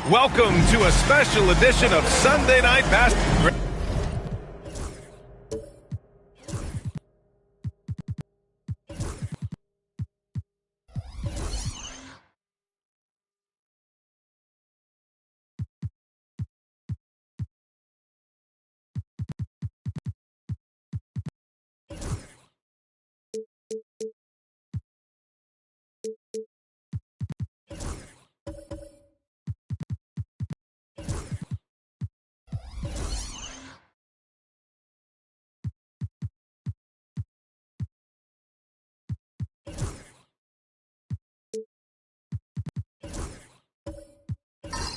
Welcome to a special edition of Sunday Night Basketball.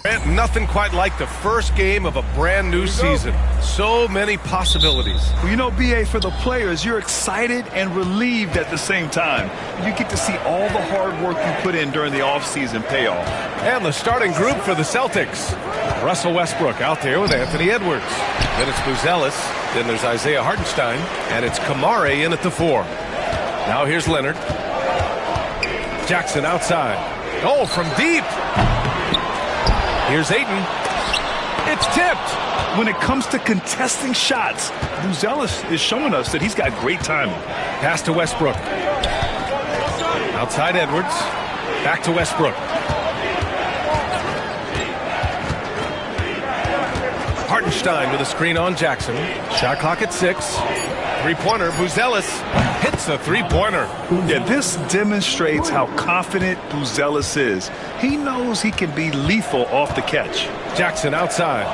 And nothing quite like the first game of a brand new season. So many possibilities. Well, you know, BA, for the players, you're excited and relieved at the same time. You get to see all the hard work you put in during the offseason payoff. And the starting group for the Celtics. Russell Westbrook out there with Anthony Edwards. Then it's Buzelis. Then there's Isaiah Hartenstein. And it's Kamare in at the 4. Now here's Leonard. Jackson outside. Oh, from deep. Here's Ayton. It's tipped. When it comes to contesting shots, Buzelis is showing us that he's got great timing. Pass to Westbrook. Outside Edwards. Back to Westbrook. Hartenstein with a screen on Jackson. Shot clock at 6. Three-pointer. Buzelis hits a three-pointer. Yeah, this demonstrates how confident Buzelis is. He knows he can be lethal off the catch. Jackson outside.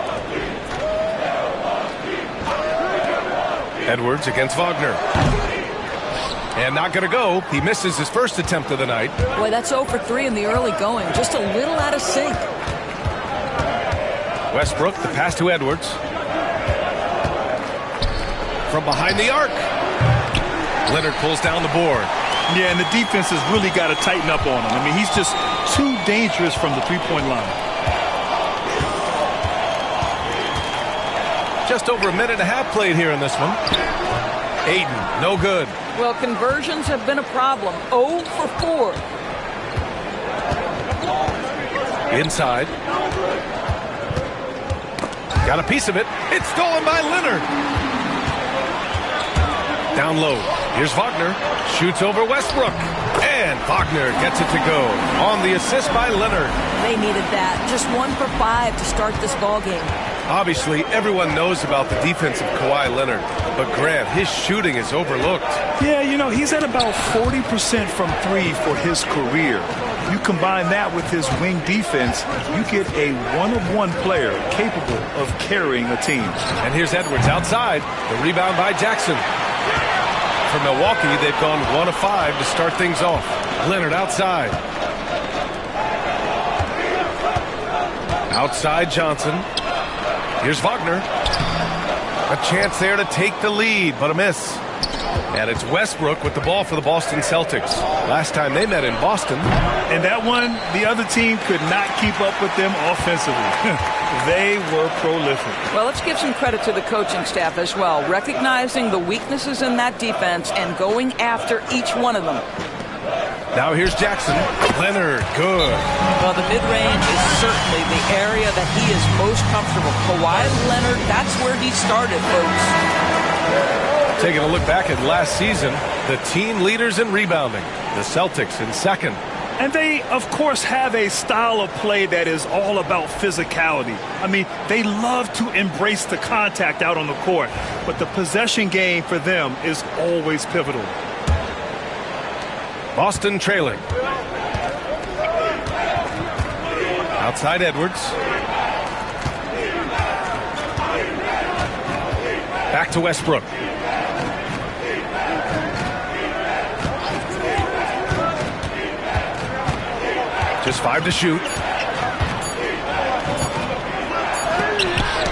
Edwards against Wagner. And not going to go. He misses his first attempt of the night. Boy, that's 0 for 3 in the early going. Just a little out of sync. Westbrook, the pass to Edwards. From behind the arc. Leonard pulls down the board. Yeah, and the defense has really got to tighten up on him. I mean, he's just too dangerous from the three-point line. Just over a minute and a half played here in this one. Ayton, no good. Well, conversions have been a problem. 0 for 4. Inside. Got a piece of it. It's stolen by Leonard. Down low. Here's Wagner. Shoots over Westbrook. And Wagner gets it to go. On the assist by Leonard. They needed that. Just 1 for 5 to start this ball game. Obviously, everyone knows about the defense of Kawhi Leonard. But Grant, his shooting is overlooked. Yeah, you know, he's at about 40% from 3 for his career. You combine that with his wing defense, you get a one-of-one player capable of carrying a team. And here's Edwards outside. The rebound by Jackson. For Milwaukee, they've gone 1 of 5 to start things off. Leonard outside. Outside Johnson. Here's Wagner. A chance there to take the lead, but a miss. And it's Westbrook with the ball for the Boston Celtics. Last time they met in Boston. And that one, the other team could not keep up with them offensively. They were prolific. Well, let's give some credit to the coaching staff as well, recognizing the weaknesses in that defense and going after each one of them. Now here's Jackson. Leonard, good. Well, the mid-range is certainly the area that he is most comfortable. Kawhi Leonard, that's where he started, folks. Taking a look back at last season, the team leaders in rebounding. The Celtics in second. And they, of course, have a style of play that is all about physicality. I mean, they love to embrace the contact out on the court. But the possession game for them is always pivotal. Boston trailing. Outside Edwards. Back to Westbrook. Just 5 to shoot.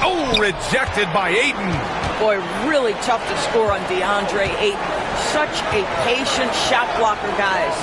Oh, rejected by Ayton. Boy, really tough to score on DeAndre Ayton. Such a patient shot blocker, guys.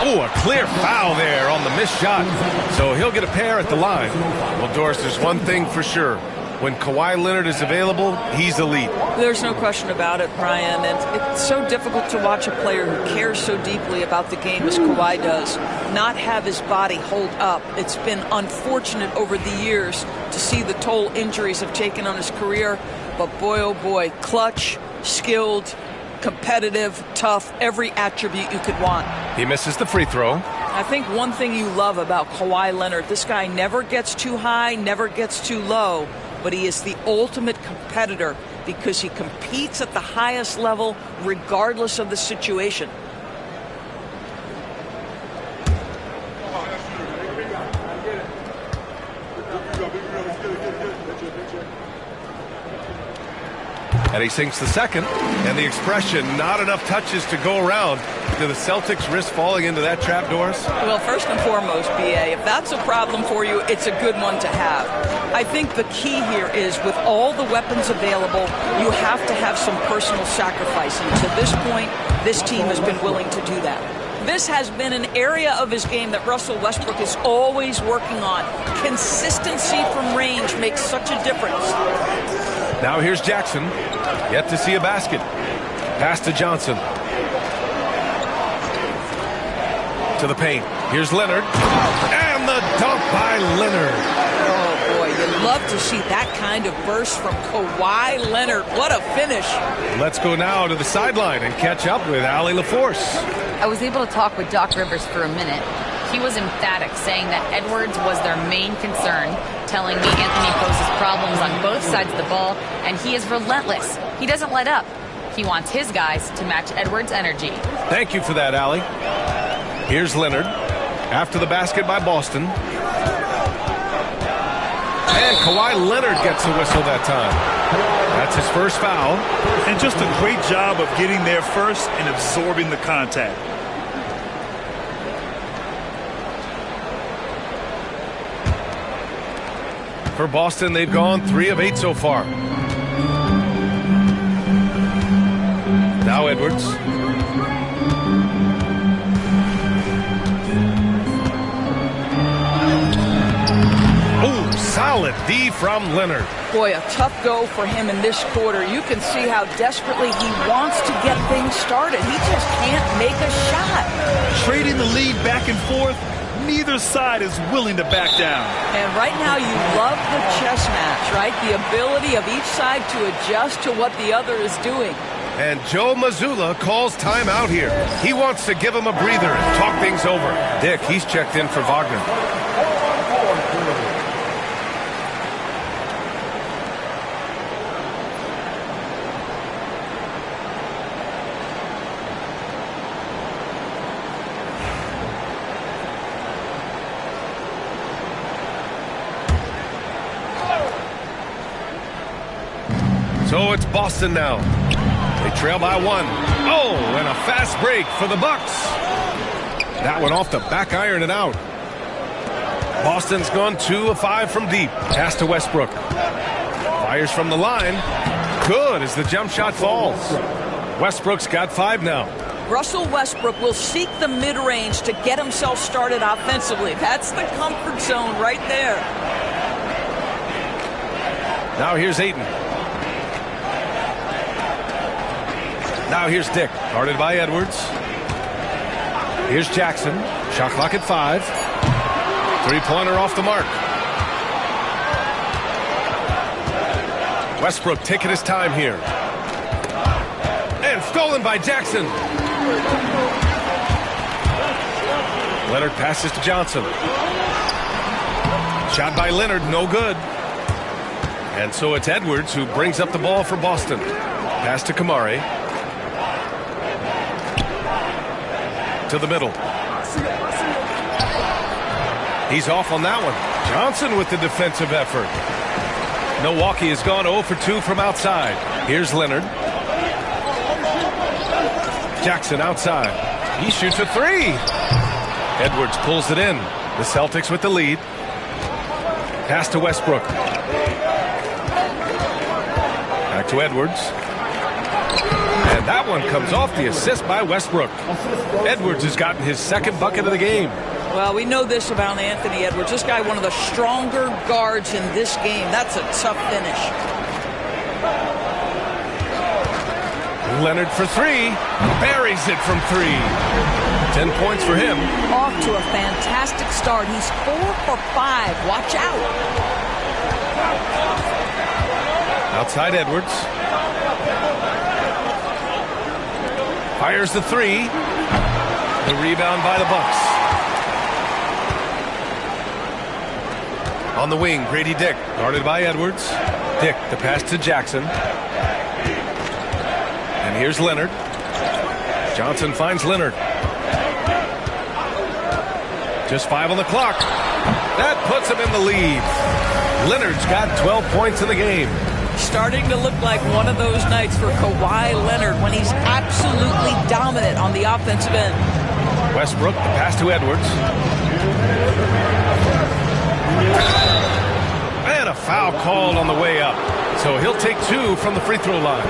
Oh, a clear foul there on the missed shot. So he'll get a pair at the line. Well, Doris, there's one thing for sure. When Kawhi Leonard is available, he's elite. There's no question about it, Brian. And it's so difficult to watch a player who cares so deeply about the game as Kawhi does not have his body hold up. It's been unfortunate over the years to see the toll injuries have taken on his career. But boy, oh boy, clutch, skilled, competitive, tough, every attribute you could want. He misses the free throw. I think one thing you love about Kawhi Leonard, this guy never gets too high, never gets too low, but he is the ultimate competitor because he competes at the highest level regardless of the situation. And he sinks the second. And the expression, not enough touches to go around. Do the Celtics risk falling into that trap, Doris? Well, first and foremost, B.A., if that's a problem for you, it's a good one to have. I think the key here is with all the weapons available, you have to have some personal sacrifice. And to this point, this team has been willing to do that. This has been an area of his game that Russell Westbrook is always working on. Consistency from range makes such a difference. Now here's Jackson. Yet to see a basket. Pass to Johnson. To the paint. Here's Leonard. And the dunk by Leonard. Oh, boy, you love to see that kind of burst from Kawhi Leonard. What a finish. Let's go now to the sideline and catch up with Allie LaForce. I was able to talk with Doc Rivers for a minute. He was emphatic, saying that Edwards was their main concern, telling me Anthony poses problems on both sides of the ball, and he is relentless. He doesn't let up. He wants his guys to match Edwards' energy. Thank you for that, Allie. Here's Leonard. After the basket by Boston. And Kawhi Leonard gets a whistle that time. That's his first foul. And just a great job of getting there first and absorbing the contact. For Boston, they've gone 3 of 8 so far. Now Edwards. Oh, solid D from Leonard. Boy, a tough go for him in this quarter. You can see how desperately he wants to get things started. He just can't make a shot. Trading the lead back and forth, neither side is willing to back down. And right now you love the chess match, right? The ability of each side to adjust to what the other is doing. And Joe Mazzulla calls timeout here. He wants to give him a breather and talk things over. Dick, he's checked in for Wagner. So it's Boston now. They trail by 1. Oh, and a fast break for the Bucks. That one off the back iron and out. Boston's gone 2 of 5 from deep. Pass to Westbrook. Fires from the line. Good as the jump shot falls. Westbrook's got 5 now. Russell Westbrook will seek the mid-range to get himself started offensively. That's the comfort zone right there. Now here's Ayton. Now here's Dick, guarded by Edwards. Here's Jackson, shot clock at 5. Three-pointer off the mark. Westbrook taking his time here. And stolen by Jackson. Leonard passes to Johnson. Shot by Leonard, no good. And so it's Edwards who brings up the ball for Boston. Pass to Kamari. To the middle. He's off on that one. Johnson with the defensive effort. Milwaukee has gone 0 for 2 from outside. Here's Leonard. Jackson outside. He shoots a 3. Edwards pulls it in. The Celtics with the lead. Pass to Westbrook. Back to Edwards. And that one comes off the assist by Westbrook. Edwards has gotten his second bucket of the game. Well, we know this about Anthony Edwards. This guy, one of the stronger guards in this game. That's a tough finish. Leonard for 3. Buries it from 3. 10 points for him. Off to a fantastic start. He's 4 for 5. Watch out. Outside Edwards. Fires the 3. The rebound by the Bucks. On the wing, Grady Dick, guarded by Edwards. Dick, the pass to Jackson. And here's Leonard. Johnson finds Leonard. Just 5 on the clock. That puts him in the lead. Leonard's got 12 points in the game. Starting to look like one of those nights for Kawhi Leonard when he's absolutely dominant on the offensive end. Westbrook, the pass to Edwards. And a foul called on the way up. So he'll take 2 from the free throw line.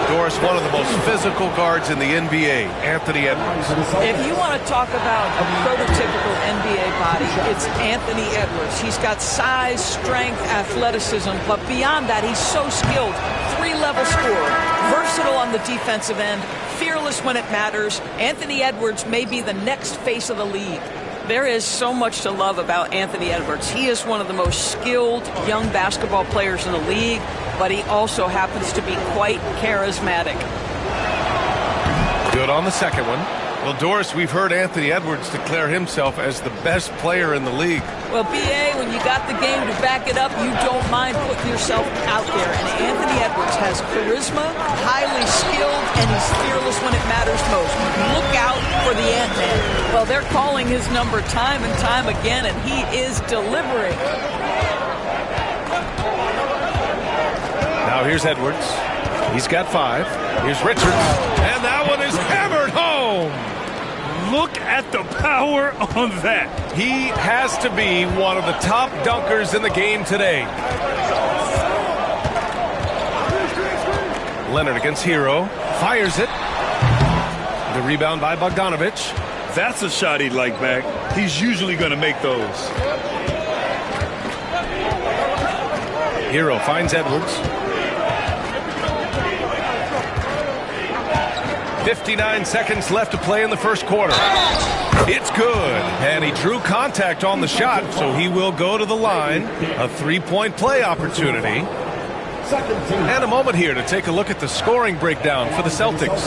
Doris, one of the most physical guards in the NBA, Anthony Edwards. If you want to talk about a prototypical NBA body, it's Anthony Edwards. He's got size, strength, athleticism, but beyond that, he's so skilled. 3-level scorer, versatile on the defensive end, fearless when it matters. Anthony Edwards may be the next face of the league. There is so much to love about Anthony Edwards. He is one of the most skilled young basketball players in the league, but he also happens to be quite charismatic. Good on the second one. Well, Doris, we've heard Anthony Edwards declare himself as the best player in the league. Well, B.A., when you got the game to back it up, you don't mind putting yourself out there. And Anthony Edwards has charisma, highly skilled, and he's fearless when it matters most. Look out for the Ant-Man. Well, they're calling his number time and time again, and he is delivering. Now here's Edwards. He's got 5. Here's Richards. And that one is hammered home. Look at the power on that. He has to be one of the top dunkers in the game today. Leonard against Hero. Fires it. The rebound by Bogdanovich. That's a shot he'd like back. He's usually going to make those. Hero finds Edwards. 59 seconds left to play in the first quarter. It's good. And he drew contact on the shot, so he will go to the line. A 3-point play opportunity. And a moment here to take a look at the scoring breakdown for the Celtics.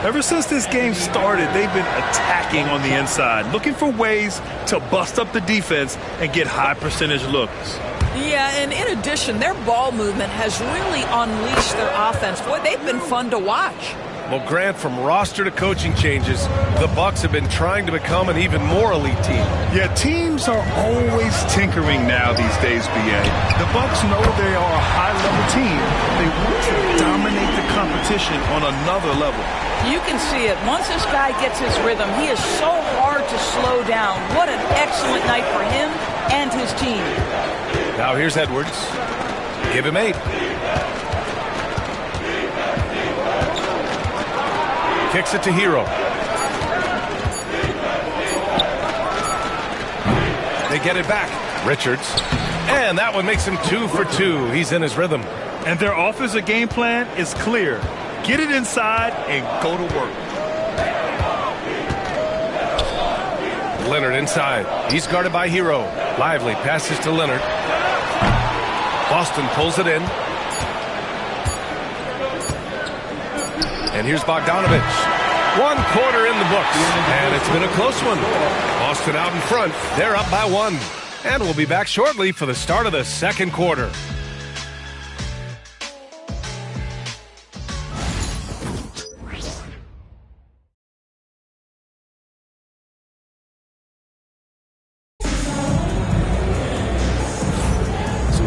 Ever since this game started, they've been attacking on the inside, looking for ways to bust up the defense and get high percentage looks. Yeah, and in addition, their ball movement has really unleashed their offense. Boy, they've been fun to watch. Well, Grant, from roster to coaching changes, the Bucks have been trying to become an even more elite team. Yeah, teams are always tinkering now these days, B.A. The Bucks know they are a high-level team. They want to dominate the competition on another level. You can see it. Once this guy gets his rhythm, he is so hard to slow down. What an excellent night for him and his team. Now here's Edwards. Give him 8. Kicks it to Hero. They get it back. Richards. And that one makes him 2 for 2. He's in his rhythm. And their offensive game plan is clear. Get it inside and go to work. Leonard inside. He's guarded by Hero. Lively passes to Leonard. Boston pulls it in. And here's Bogdanovich. 1 quarter in the books. And it's been a close one. Boston out in front. They're up by 1. And we'll be back shortly for the start of the second quarter.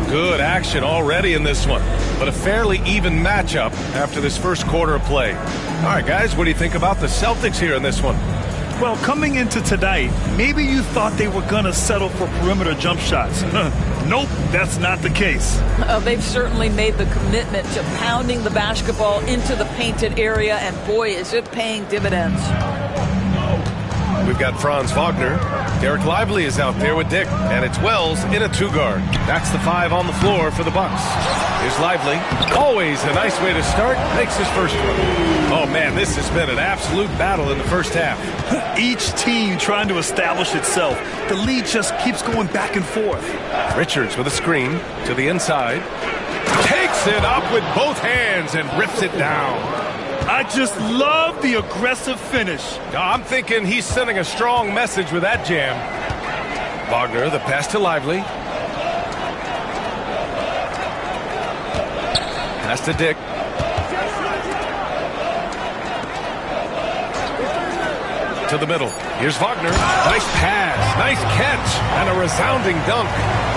Good action already in this one, but a fairly even matchup after this first quarter of play. All right, guys, what do you think about the Celtics here in this one? Well, coming into tonight, maybe you thought they were going to settle for perimeter jump shots. Nope, that's not the case. They've certainly made the commitment to pounding the basketball into the painted area, and boy, is it paying dividends. We've got Franz Wagner. Derek Lively is out there with Dick, and it's Wells in a 2-guard. That's the 5 on the floor for the Bucks. Here's Lively. Always a nice way to start. Makes his first one. Oh, man, this has been an absolute battle in the first half. Each team trying to establish itself. The lead just keeps going back and forth. Richards with a screen to the inside. Takes it up with both hands and rips it down. I just love the aggressive finish. I'm thinking he's sending a strong message with that jam. Wagner, the pass to Lively. Pass to Dick. To the middle. Here's Wagner. Nice pass. Nice catch. And a resounding dunk.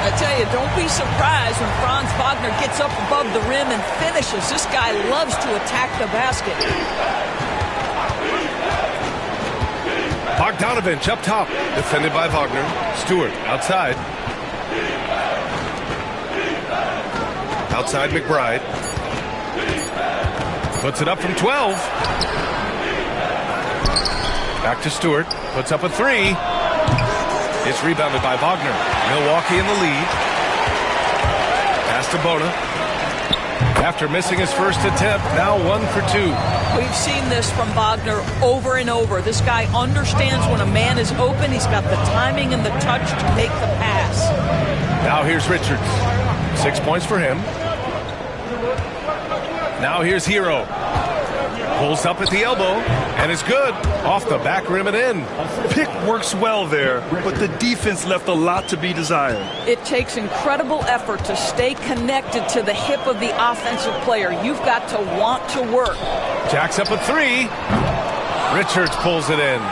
I tell you, don't be surprised when Franz Wagner gets up above the rim and finishes. This guy loves to attack the basket. Bogdanovich up top, defended by Wagner. Stewart outside. Outside McBride. Puts it up from 12. Back to Stewart. Puts up a three. It's rebounded by Wagner. Milwaukee in the lead. Pass to Bona. After missing his first attempt, now 1 for 2. We've seen this from Wagner over and over. This guy understands when a man is open. He's got the timing and the touch to make the pass. Now here's Richards. 6 points for him. Now here's Hero. Pulls up at the elbow, and it's good. Off the back rim and in. Pick works well there, but the defense left a lot to be desired. It takes incredible effort to stay connected to the hip of the offensive player. You've got to want to work. Jacks up a three. Richards pulls it in.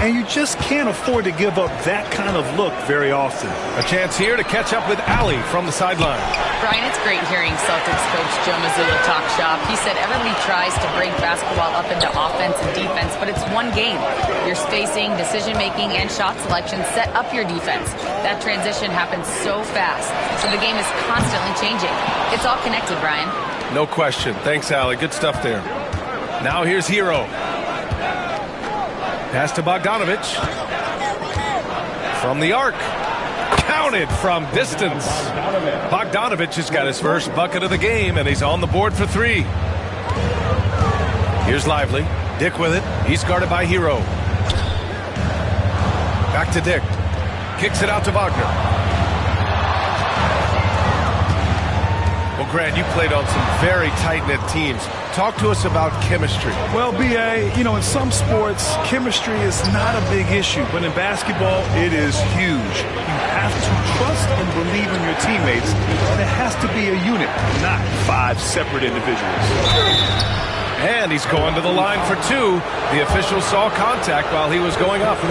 And you just can't afford to give up that kind of look very often. A chance here to catch up with Allie from the sideline. Brian, it's great hearing Celtics coach Joe Mazzulla talk shop. He said everybody tries to break basketball up into offense and defense, but it's one game. Your spacing, decision-making, and shot selection set up your defense. That transition happens so fast, so the game is constantly changing. It's all connected, Brian. No question. Thanks, Allie. Good stuff there. Now here's Hero. Pass to Bogdanovich. From the arc. Counted from distance. Bogdanovich has got his first bucket of the game, and he's on the board for 3. Here's Lively. Dick with it. He's guarded by Hero. Back to Dick. Kicks it out to Wagner. Well, Grant, you played on some very tight-knit teams. Talk to us about chemistry. Well, B.A., in some sports, chemistry is not a big issue, but in basketball, it is huge. You have to trust and believe in your teammates, and it has to be a unit, not 5 separate individuals. And he's going to the line for 2. The official saw contact while he was going up.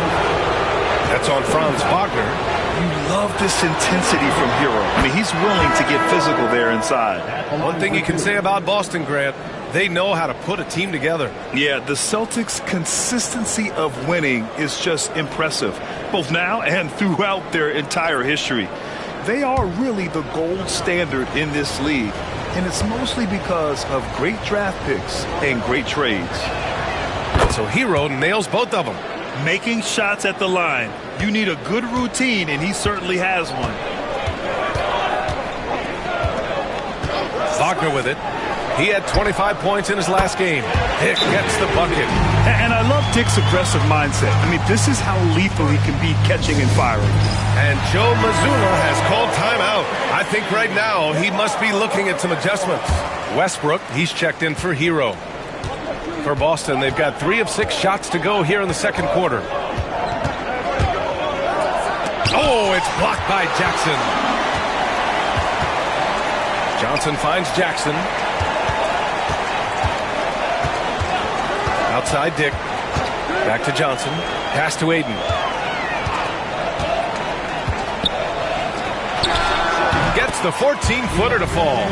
That's on Franz Wagner. You love this intensity from Hero. I mean, he's willing to get physical there inside. One thing you can say about Boston, Grant, they know how to put a team together. Yeah, the Celtics' consistency of winning is just impressive, both now and throughout their entire history. They are really the gold standard in this league, and it's mostly because of great draft picks and great trades. So Hero nails both of them. Making shots at the line. You need a good routine, and he certainly has one. Wagner with it. He had 25 points in his last game. Dick gets the bucket. And I love Dick's aggressive mindset. I mean, this is how lethal he can be catching and firing. And Joe Mazzulla has called timeout. I think right now he must be looking at some adjustments. Westbrook, he's checked in for Hero. For Boston, they've got 3 of 6 shots to go here in the second quarter. Oh, it's blocked by Jackson. Johnson finds Jackson. Outside Dick. Back to Johnson. Pass to Aiden. Gets the 14-footer to fall.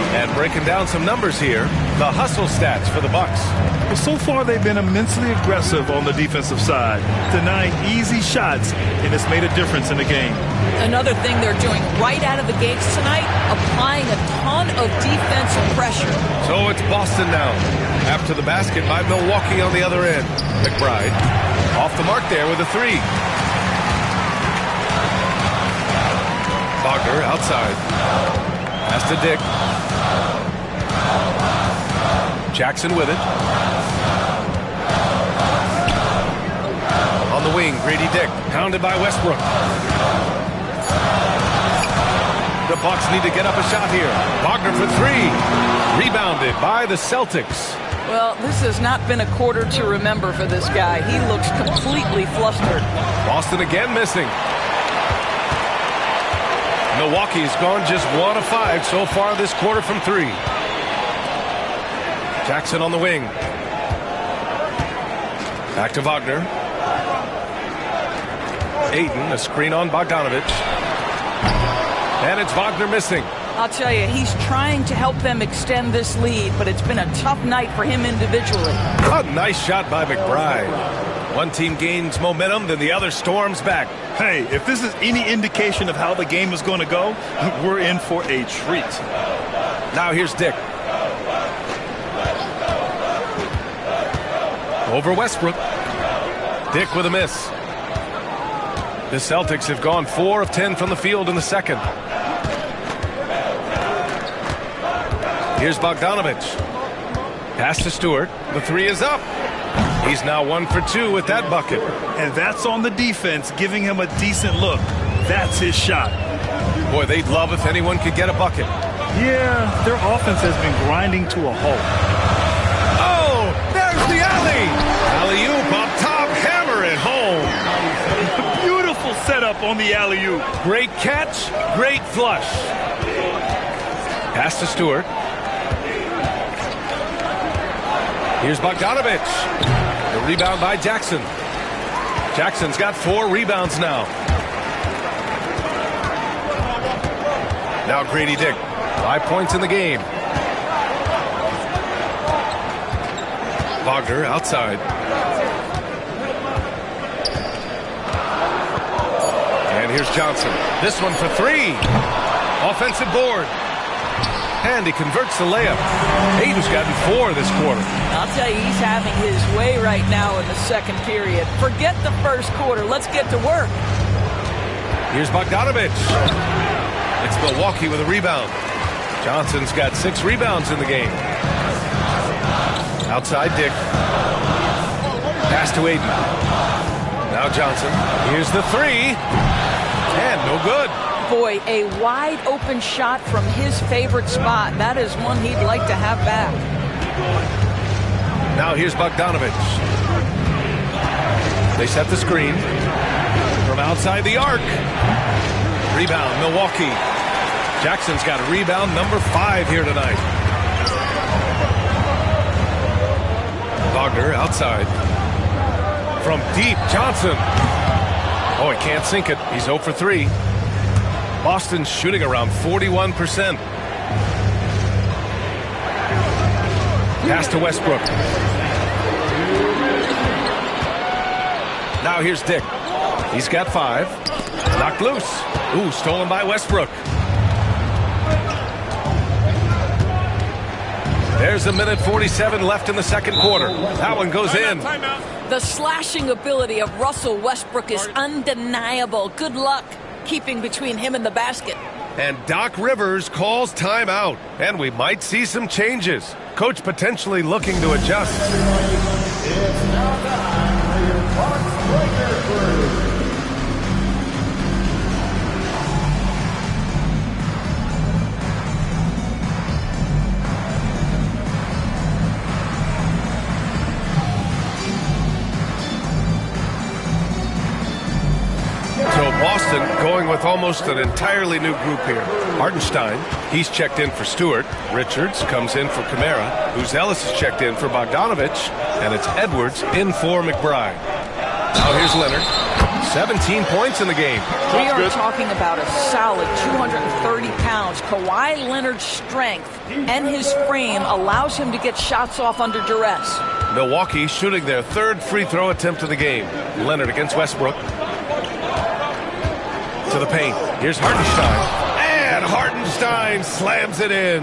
And breaking down some numbers here, the hustle stats for the Bucks. Well, so far they've been immensely aggressive on the defensive side, denying easy shots, and it's made a difference in the game. Another thing they're doing right out of the gates tonight, applying a ton of defensive pressure. So it's Boston now. After the basket by Milwaukee on the other end. McBride off the mark there with a 3. Wagner outside. Pass to Dick. Jackson with it. On the wing, Grady Dick, pounded by Westbrook. The Bucks need to get up a shot here. Wagner for 3. Rebounded by the Celtics. Well, this has not been a quarter to remember for this guy. He looks completely flustered. Boston again missing. Milwaukee's gone just 1 of 5 so far this quarter from 3. Jackson on the wing. Back to Wagner. Aiden, a screen on Bogdanovich. And it's Wagner missing. I'll tell you, he's trying to help them extend this lead, but it's been a tough night for him individually. A nice shot by McBride. One team gains momentum, then the other storms back. Hey, if this is any indication of how the game is going to go, we're in for a treat. Now here's Dick. Over Westbrook. Dick with a miss. The Celtics have gone 4 of 10 from the field in the second. Here's Bogdanovich. Pass to Stewart. The three is up. He's now 1 for 2 with that bucket. And that's on the defense, giving him a decent look. That's his shot. Boy, they'd love if anyone could get a bucket. Yeah, their offense has been grinding to a halt. Oh, there's the alley. Alley-oop up top, hammer it home. Beautiful setup on the alley-oop. Great catch, great flush. Pass to Stewart. Here's Bogdanovich. The rebound by Jackson. Jackson's got 4 rebounds now. Now Grady Dick. 5 points in the game. Wagner outside. And here's Johnson. This one for 3. Offensive board. And he converts the layup. Aiden's gotten 4 this quarter. I'll tell you, he's having his way right now in the second period. Forget the first quarter. Let's get to work. Here's Bogdanovich. It's Milwaukee with a rebound. Johnson's got 6 rebounds in the game. Outside Dick. Pass to Aiden. Now Johnson. Here's the 3. And no good. Boy, a wide open shot from his favorite spot. That is one he'd like to have back. Now here's Bogdanovich. They set the screen from outside the arc. Rebound, Milwaukee. Jackson's got a rebound number 5 here tonight. Wagner outside. From deep, Johnson. Oh, he can't sink it. He's 0 for 3. Boston's shooting around 41%. Pass to Westbrook. Now here's Dick. He's got 5. Knocked loose. Ooh, stolen by Westbrook. There's a minute 47 left in the second quarter. That one goes in. The slashing ability of Russell Westbrook is undeniable. Good luck keeping between him and the basket. And Doc Rivers calls timeout. And we might see some changes. Coach potentially looking to adjust. Boston going with almost an entirely new group here. Hartenstein, he's checked in for Stewart. Richards comes in for Kamara. Buzelis is checked in for Bogdanovich. And it's Edwards in for McBride. Now here's Leonard. 17 points in the game. We are talking about a solid 230 pounds. Kawhi Leonard's strength and his frame allows him to get shots off under duress. Milwaukee shooting their 3rd free throw attempt of the game. Leonard against Westbrook. To the paint. Here's Hartenstein. And Hartenstein slams it in.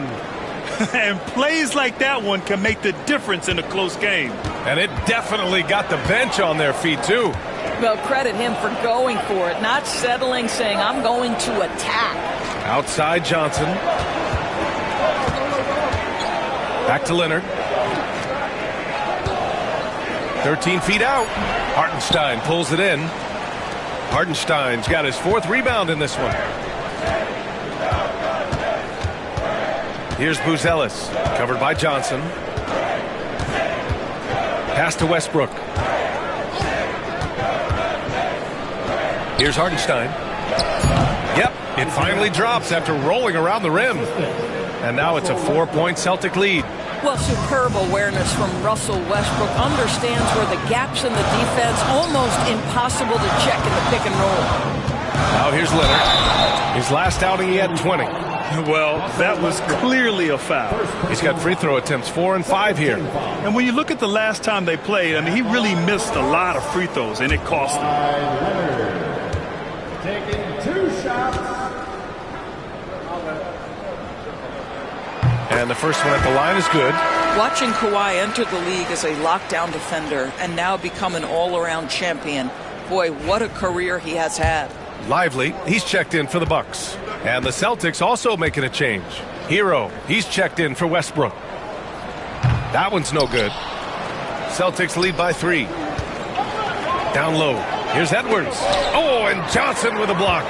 And plays like that one can make the difference in a close game. And it definitely got the bench on their feet, too. Well, credit him for going for it, not settling, saying, I'm going to attack. Outside Johnson. Back to Leonard. 13 feet out. Hartenstein pulls it in. Hartenstein's got his 4th rebound in this one. Here's Buzelis, covered by Johnson. Pass to Westbrook. Here's Hartenstein. Yep, it finally drops after rolling around the rim. And now it's a 4-point Celtic lead. Well, superb awareness from Russell Westbrook. Understands where the gaps in the defense, almost impossible to check in the pick and roll. Now here's Leonard. His last outing, he had 20. Well, that was clearly a foul. He's got free throw attempts 4 and 5 here. And when you look at the last time they played, I mean, he really missed a lot of free throws, and it cost him. Taking 2 shots. And the first one at the line is good. Watching Kawhi enter the league as a lockdown defender and now become an all-around champion, boy, what a career he has had. Lively, he's checked in for the Bucks. And the Celtics also making a change. Hero, he's checked in for Westbrook. That one's no good. Celtics lead by 3. Down low. Here's Edwards. Oh, and Johnson with a block.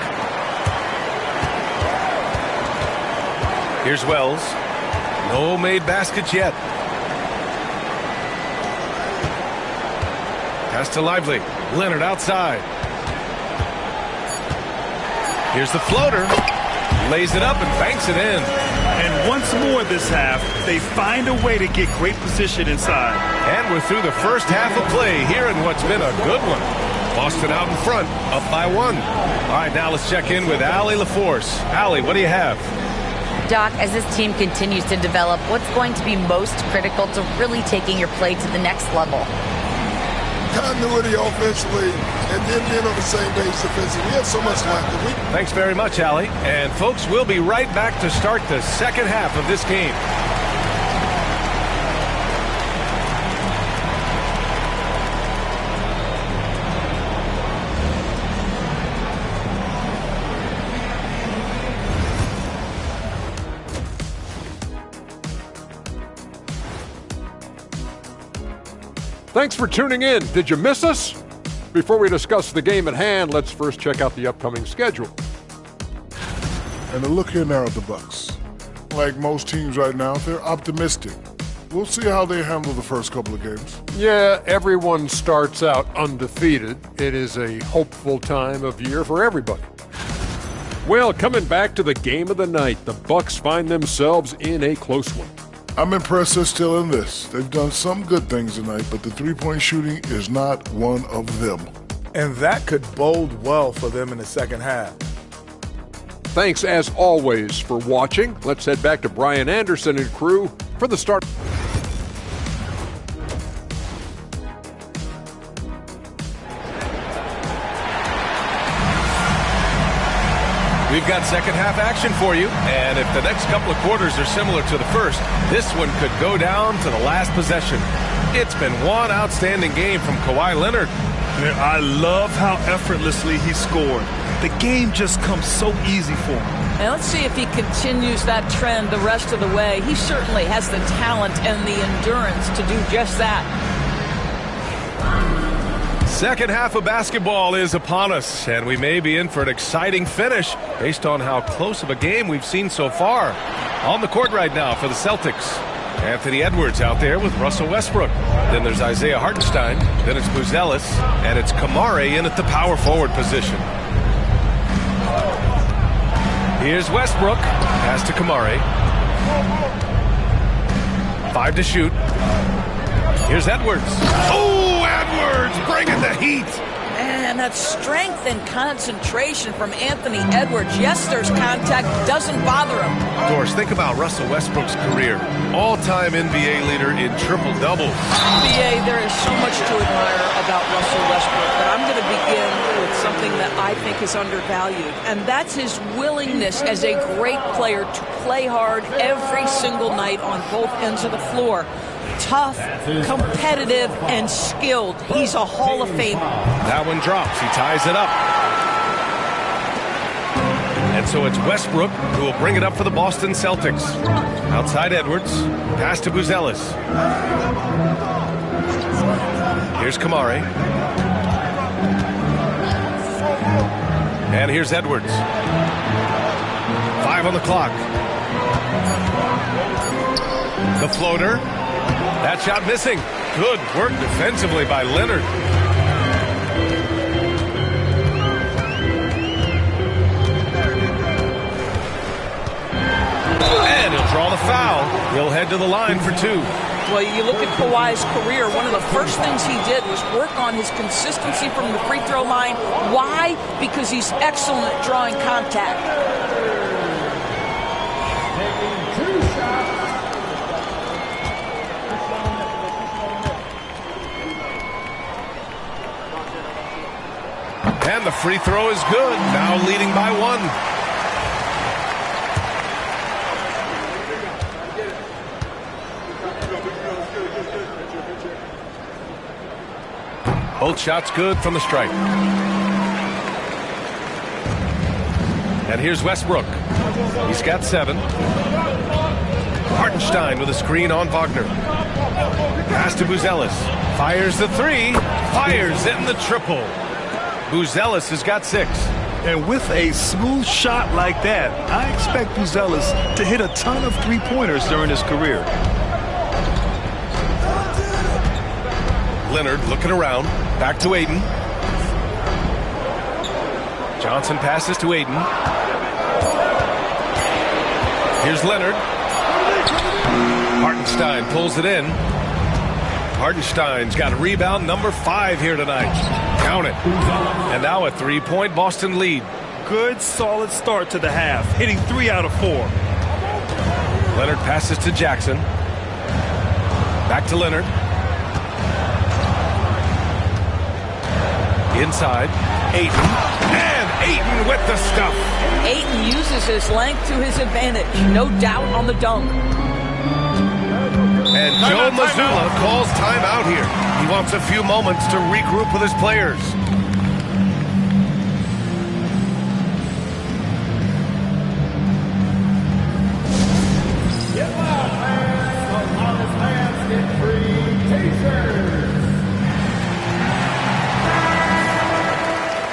Here's Wells. No made baskets yet. Pass to Lively. Leonard outside. Here's the floater. Lays it up and banks it in. And once more this half, they find a way to get great position inside. And we're through the first half of play here in what's been a good one. Boston out in front, up by 1. All right, now let's check in with Allie LaForce. Allie, what do you have? Doc, as this team continues to develop, what's going to be most critical to really taking your play to the next level? Continuity offensively and then being on the same page defensively. We have so much left. Thanks very much, Allie. And folks, we'll be right back to start the second half of this game. Thanks for tuning in. Did you miss us? Before we discuss the game at hand, let's first check out the upcoming schedule. And a look here now at the Bucks. Like most teams right now, they're optimistic. We'll see how they handle the first couple of games. Yeah, everyone starts out undefeated. It is a hopeful time of year for everybody. Well, coming back to the game of the night, the Bucks find themselves in a close one. I'm impressed they're still in this. They've done some good things tonight, but the three-point shooting is not one of them. And that could bode well for them in the second half. Thanks, as always, for watching. Let's head back to Brian Anderson and crew for the start. We've got second half action for you, and if the next couple of quarters are similar to the first, this one could go down to the last possession. It's been one outstanding game from Kawhi Leonard. I love how effortlessly he scored. The game just comes so easy for him. And let's see if he continues that trend the rest of the way. He certainly has the talent and the endurance to do just that. Second half of basketball is upon us, and we may be in for an exciting finish based on how close of a game we've seen so far. On the court right now for the Celtics, Anthony Edwards out there with Russell Westbrook. Then there's Isaiah Hartenstein. Then it's Buzelis, and it's Kamare in at the power forward position. Here's Westbrook. Pass to Kamare. 5 to shoot. Here's Edwards. Oh, Edwards bringing the heat. And that strength and concentration from Anthony Edwards. Yes, there's contact. Doesn't bother him. Doris, think about Russell Westbrook's career. All-time NBA leader in triple-doubles. NBA, there is so much to admire about Russell Westbrook, but I'm going to begin with something that I think is undervalued, and that's his willingness as a great player to play hard every single night on both ends of the floor. Tough, competitive, and skilled. He's a Hall of Famer. That one drops. He ties it up. And so it's Westbrook who will bring it up for the Boston Celtics. Outside Edwards. Pass to Buzelis. Here's Kamare. And here's Edwards. 5 on the clock. The floater. That shot missing. Good work defensively by Leonard. And he'll draw the foul. He'll head to the line for two. Well, you look at Kawhi's career, one of the first things he did was work on his consistency from the free throw line. Why? Because he's excellent at drawing contact. And the free throw is good. Now leading by one. Both shots good from the stripe. And here's Westbrook. He's got 7. Hartenstein with a screen on Wagner. Pass to Buzelis. Fires the 3. Fires in the triple. Buzelis has got 6. And with a smooth shot like that, I expect Buzelis to hit a ton of three-pointers during his career. Leonard looking around. Back to Aiden. Johnson passes to Aiden. Here's Leonard. Hartenstein pulls it in. Hartenstein's got a rebound number 5 here tonight. Count it. And now a 3-point Boston lead. Good, solid start to the half, hitting 3 out of 4. Leonard passes to Jackson. Back to Leonard. Inside, Ayton, and Ayton with the stuff. Ayton uses his length to his advantage. No doubt on the dunk. And Joe Mazzulla calls timeout here. He wants a few moments to regroup with his players. Get loud, fans. The loudest fans get free t-shirts.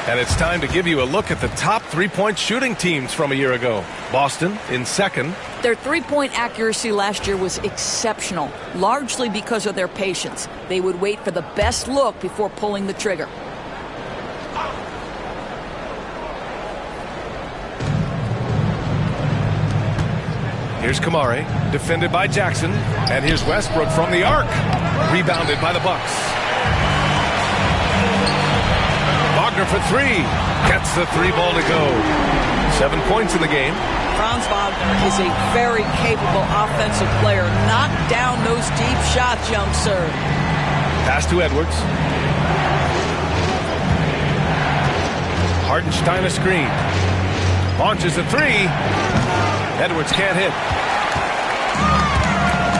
And it's time to give you a look at the top three-point shooting teams from a year ago. Boston in second. Their three-point accuracy last year was exceptional, largely because of their patience. They would wait for the best look before pulling the trigger. Here's Kamare, defended by Jackson. And here's Westbrook from the arc. Rebounded by the Bucks. Wagner for 3. Gets the 3 ball to go. 7 points in the game. Franz Wagner is a very capable offensive player. Knock down those deep shots, young sir. Pass to Edwards. Hartenstein a screen. Launches a 3. Edwards can't hit.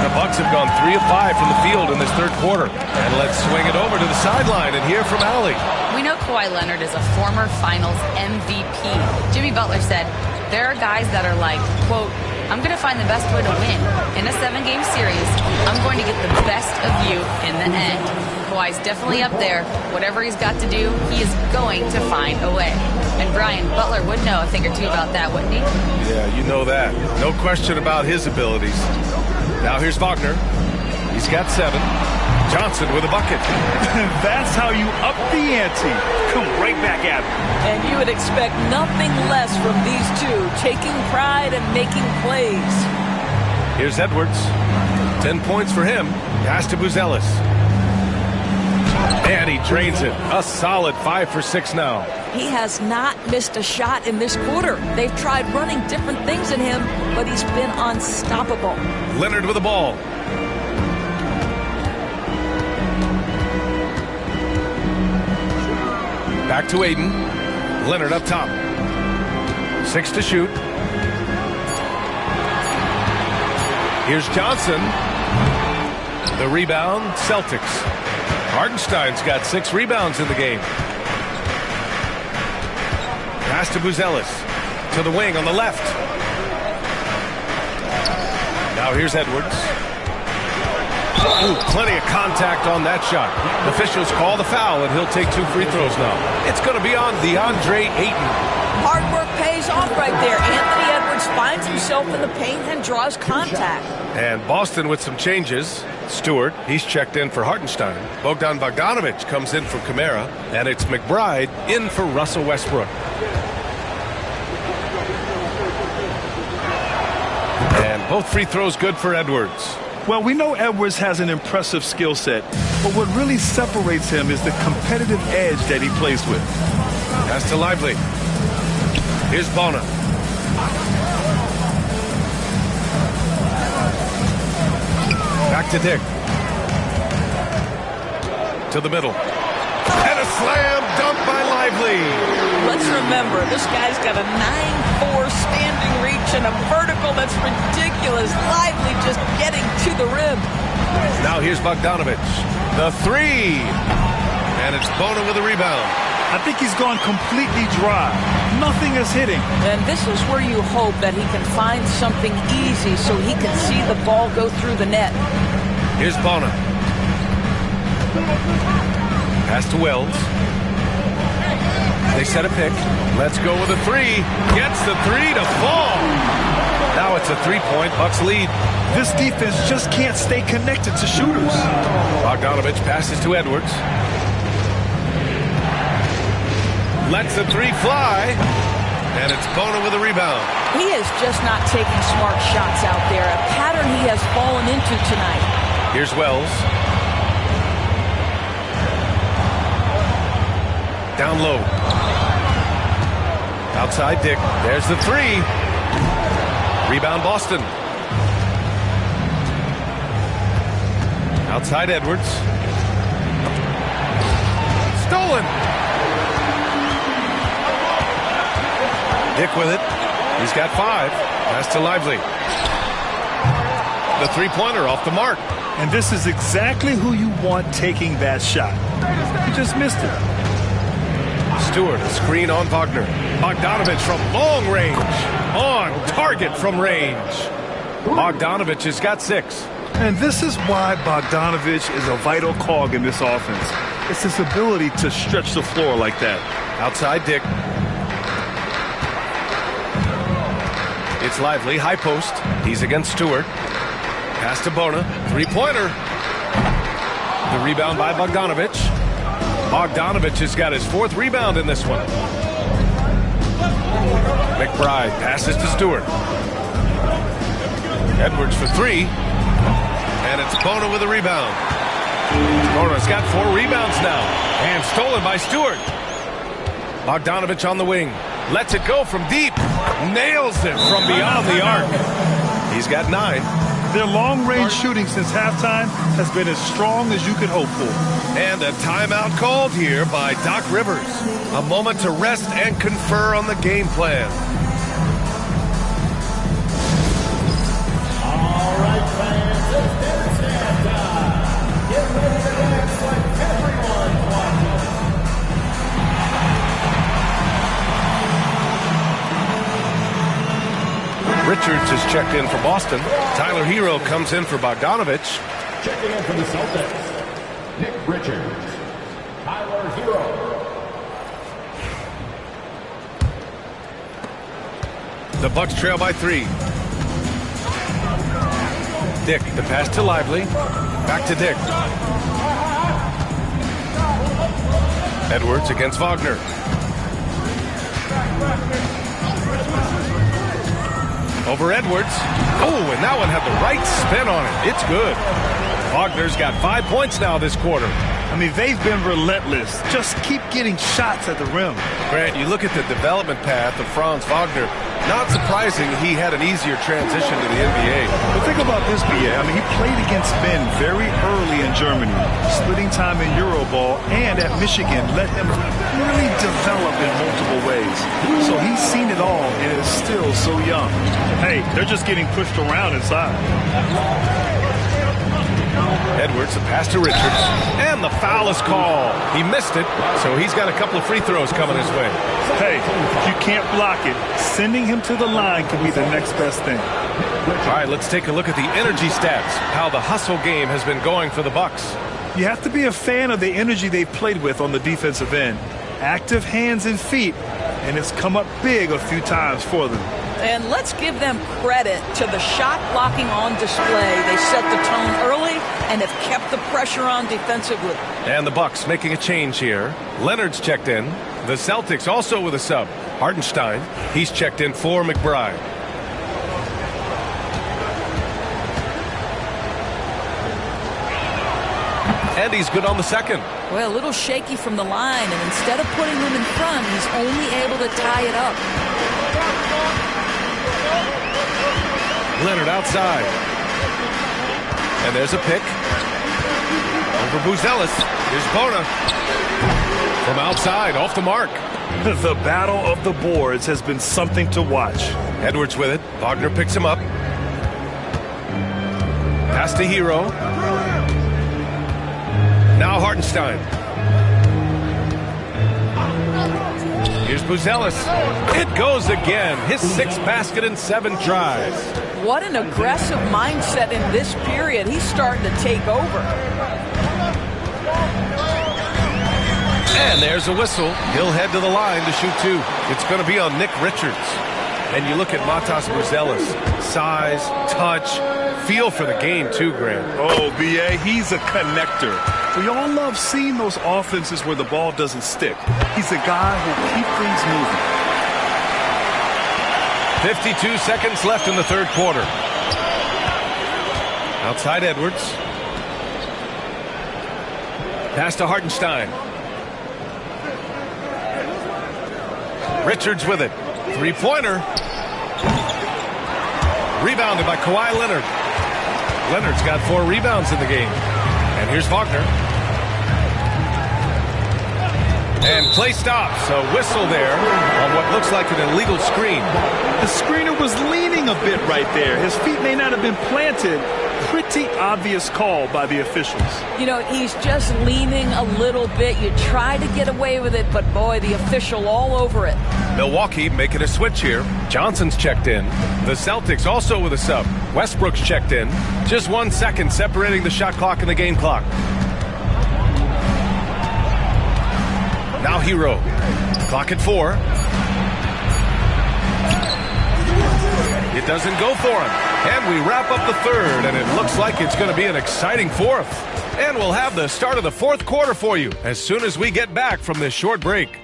The Bucks have gone 3 of 5 from the field in this third quarter. And let's swing it over to the sideline and hear from Allie. We know Kawhi Leonard is a former Finals MVP. Jimmy Butler said, there are guys that are like, quote, I'm going to find the best way to win. In a 7-game series, I'm going to get the best of you in the end. Kawhi's definitely up there. Whatever he's got to do, he is going to find a way. And Brian, Butler would know a thing or two about that, wouldn't he? Yeah, you know that. No question about his abilities. Now here's Wagner. He's got 7. Johnson with a bucket. That's how you up the ante. Come right back at him. And you would expect nothing less from these two, taking pride and making plays. Here's Edwards. 10 points for him. Pass to Buzelis. And he drains it. A solid 5 for 6 now. He has not missed a shot in this quarter. They've tried running different things in him, but he's been unstoppable. Leonard with the ball. Back to Aiden. Leonard up top. 6 to shoot. Here's Johnson. The rebound, Celtics. Hartenstein's got 6 rebounds in the game. Pass to Buzelis. To the wing on the left. Now here's Edwards. Ooh, plenty of contact on that shot. Officials call the foul, and he'll take 2 free throws now. It's going to be on DeAndre Ayton. Hard work pays off right there. Anthony Edwards finds himself in the paint and draws contact. And Boston with some changes. Stewart, he's checked in for Hartenstein. Bogdan Bogdanović comes in for Kamara. And it's McBride in for Russell Westbrook. And Both free throws good for Edwards. Well, we know Edwards has an impressive skill set, but what really separates him is the competitive edge that he plays with. Pass to Lively. Here's Bona. Back to Dick. To the middle. And a slam dunk by Lively. Let's remember, this guy's got a 9'4" standing reach and a vertical that's ridiculous. Lively just getting to the rim. Now here's Bogdanovich. The three. And it's Bona with a rebound. I think he's gone completely dry. Nothing is hitting. And this is where you hope that he can find something easy so he can see the ball go through the net. Here's Bona. Pass to Wells. They set a pick. Let's go with a three. Gets the three to fall. Now it's a three-point Bucks lead. This defense just can't stay connected to shooters. Bogdanovich passes to Edwards. Lets the three fly. And it's Bona with a rebound. He is just not taking smart shots out there, a pattern he has fallen into tonight. Here's Wells. Down low. Outside Dick. There's the three. Rebound Boston. Outside Edwards. Stolen. Dick with it. He's got 5. Pass to Lively. The three-pointer off the mark. And this is exactly who you want taking that shot. He just missed it. Stewart, a screen on Wagner. Bogdanovich from long range. On target from range. Bogdanovich has got 6. And this is why Bogdanovich is a vital cog in this offense. It's his ability to stretch the floor like that. Outside Dick. It's Lively, high post. He's against Stewart. Pass to Bona. Three-pointer. The rebound by Bogdanovich. Bogdanovich has got his 4th rebound in this one. McBride passes to Stewart. Edwards for 3. And it's Bona with a rebound. Bona's got 4 rebounds now. And stolen by Stewart. Bogdanovich on the wing. Lets it go from deep. Nails it from beyond the arc. He's got 9. Their long-range shooting since halftime has been as strong as you could hope for. And a timeout called here by Doc Rivers. A moment to rest and confer on the game plan. All right, fans, it's dinner time. Get ready to dance like everyone's watching. Richards is checked in for Boston. Tyler Hero comes in for Bogdanovich. Checking in for the Celtics, Nick Richards, Tyler Hero. The Bucks trail by 3. Dick, the pass to Lively. Back to Dick. Edwards against Wagner. Over Edwards. Oh, and that one had the right spin on it. It's good. Wagner's got 5 points now this quarter. I mean, they've been relentless. Just keep getting shots at the rim. Grant, you look at the development path of Franz Wagner. Not surprising he had an easier transition to the NBA. But think about this, B.A. I mean, he played against men very early in Germany, splitting time in Euroball, and at Michigan let him really develop in multiple ways. So he's seen it all and is still so young. Hey, they're just getting pushed around inside. Edwards, the pass to Richards, and the foul is called. He missed it, so he's got a couple of free throws coming his way. Hey, if you can't block it, sending him to the line could be the next best thing. All right, let's take a look at the energy stats, how the hustle game has been going for the Bucks. You have to be a fan of the energy they've played with on the defensive end. Active hands and feet, and it's come up big a few times for them. And let's give them credit to the shot blocking on display. They set the tone early and have kept the pressure on defensively. And the Bucks making a change here. Leonard's checked in. The Celtics also with a sub. Hartenstein, he's checked in for McBride. And he's good on the second. Well, a little shaky from the line, and instead of putting them in front, he's only able to tie it up. Leonard outside. And there's a pick. Over Buzelis. Here's Bona. From outside, off the mark. The battle of the boards has been something to watch. Edwards with it. Wagner picks him up. Pass to Hero. Now Hartenstein. Here's Buzelis. It goes again. His 6th basket in 7 tries. What an aggressive mindset in this period. He's starting to take over. And there's a whistle. He'll head to the line to shoot 2. It's going to be on Nick Richards. And you look at Matas Buzelis. Size, touch, feel for the game too, Grant. Oh, B.A., he's a connector. We all love seeing those offenses where the ball doesn't stick. He's a guy who'll keep things moving. 52 seconds left in the 3rd quarter. Outside Edwards. Pass to Hartenstein. Richards with it. 3-pointer. Rebounded by Kawhi Leonard. Leonard's got 4 rebounds in the game. And here's Wagner. And play stops. A whistle there on what looks like an illegal screen. The screener was leaning a bit right there. His feet may not have been planted. Pretty obvious call by the officials. You know, he's just leaning a little bit. You try to get away with it, but boy, the official all over it. Milwaukee making a switch here. Johnson's checked in. The Celtics also with a sub. Westbrook's checked in. Just 1 second separating the shot clock and the game clock. Now Hero. Clock at 4. It doesn't go for him. And we wrap up the 3rd, and it looks like it's going to be an exciting 4th. And we'll have the start of the 4th quarter for you as soon as we get back from this short break.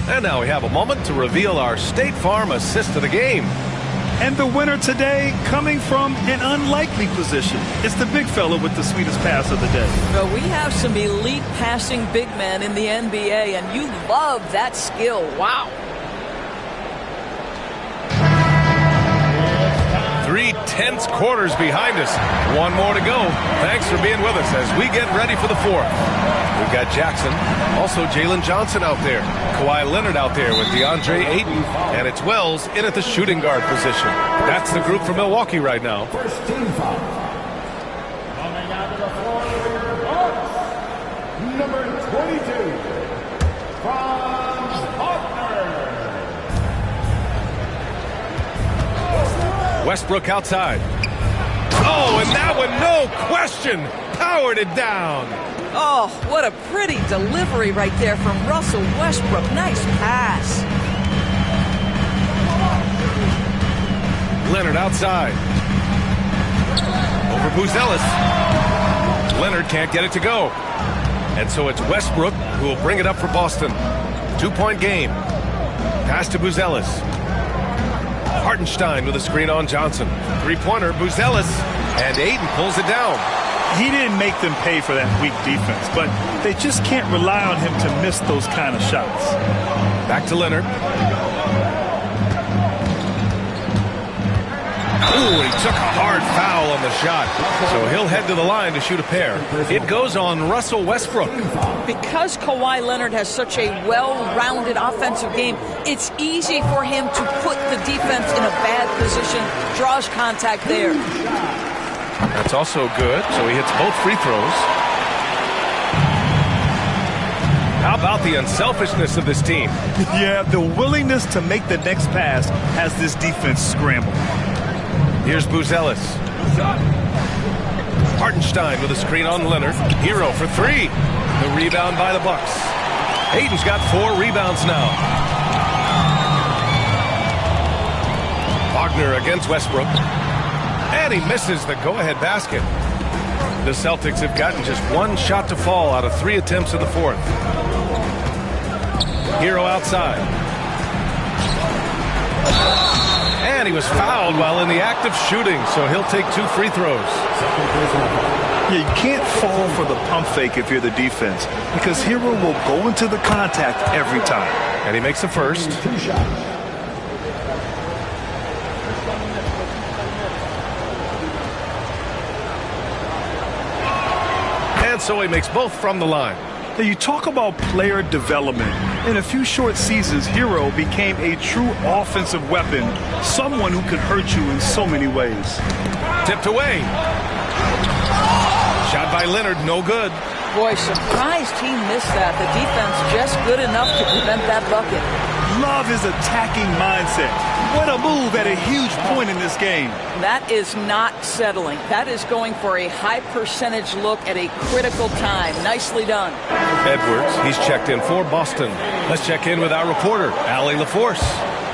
And now we have a moment to reveal our State Farm assist of the game. And the winner today coming from an unlikely position. It's the big fella with the sweetest pass of the day. Well, we have some elite passing big men in the NBA, and you love that skill. Wow. 3 tense quarters behind us. 1 more to go. Thanks for being with us as we get ready for the 4th. We've got Jackson, also Jalen Johnson out there. Kawhi Leonard out there with DeAndre Ayton. And it's Wells in at the shooting guard position. That's the group for Milwaukee right now. First team foul. Coming out of the floor for your Bucks, number 22, Franz Wagner. Westbrook outside. Oh, and that one, no question, powered it down. Oh, what a pretty delivery right there from Russell Westbrook. Nice pass. Leonard outside. Over Buzelis. Leonard can't get it to go. And so it's Westbrook who will bring it up for Boston. 2-point game. Pass to Buzelis. Hartenstein with a screen on Johnson. 3-pointer, Buzelis. And Ayton pulls it down. He didn't make them pay for that weak defense, but they just can't rely on him to miss those kind of shots. Back to Leonard. Ooh, he took a hard foul on the shot. So he'll head to the line to shoot a pair. It goes on Russell Westbrook. Because Kawhi Leonard has such a well-rounded offensive game, it's easy for him to put the defense in a bad position, draws contact there. That's also good, so he hits both free throws. How about the unselfishness of this team? Yeah, the willingness to make the next pass has this defense scrambled. Here's Buzelis. Hartenstein with a screen on Leonard. Hero for 3. The rebound by the Bucks. Ayton's got 4 rebounds now. Wagner against Westbrook. And he misses the go-ahead basket. The Celtics have gotten just one shot to fall out of 3 attempts in the fourth. Hero outside. And he was fouled while in the act of shooting, so he'll take 2 free throws. Yeah, you can't fall for the pump fake if you're the defense, because Hero will go into the contact every time. And he makes the first. And so he makes both from the line. Now, you talk about player development. In a few short seasons, Hero became a true offensive weapon, someone who could hurt you in so many ways. Tipped away. Shot by Leonard, no good. Boy, surprised he missed that. The defense just good enough to prevent that bucket. Love his attacking mindset. What a move at a huge point in this game. That is not settling. That is going for a high percentage look at a critical time. Nicely done. Edwards, he's checked in for Boston. Let's check in with our reporter, Allie LaForce.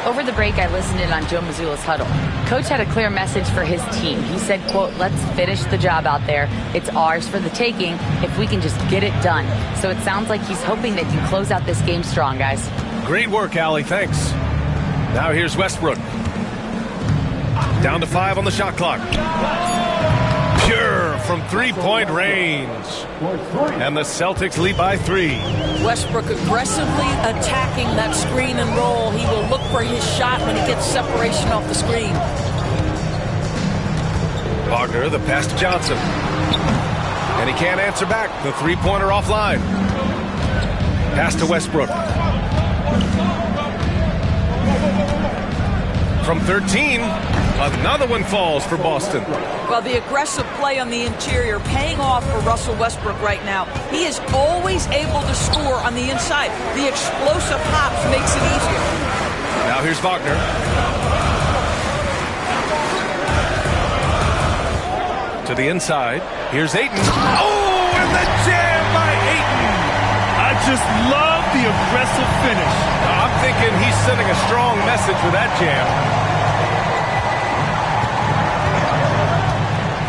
Over the break, I listened in on Joe Mazzulla's huddle. Coach had a clear message for his team. He said, quote, let's finish the job out there. It's ours for the taking if we can just get it done. So it sounds like he's hoping they can close out this game strong, guys. Great work, Allie. Thanks. Now here's Westbrook. Down to 5 on the shot clock. Pure from 3-point range. And the Celtics lead by 3. Westbrook aggressively attacking that screen and roll. He will look for his shot when he gets separation off the screen. Wagner, the pass to Johnson. And he can't answer back. The 3-pointer offline. Pass to Westbrook. From 13, another one falls for Boston. Well, the aggressive play on the interior paying off for Russell Westbrook right now. He is always able to score on the inside. The explosive hops makes it easier. Now here's Wagner. To the inside. Here's Ayton. Oh, and the jam by Ayton. I just love the aggressive finish. I'm thinking he's sending a strong message with that jam.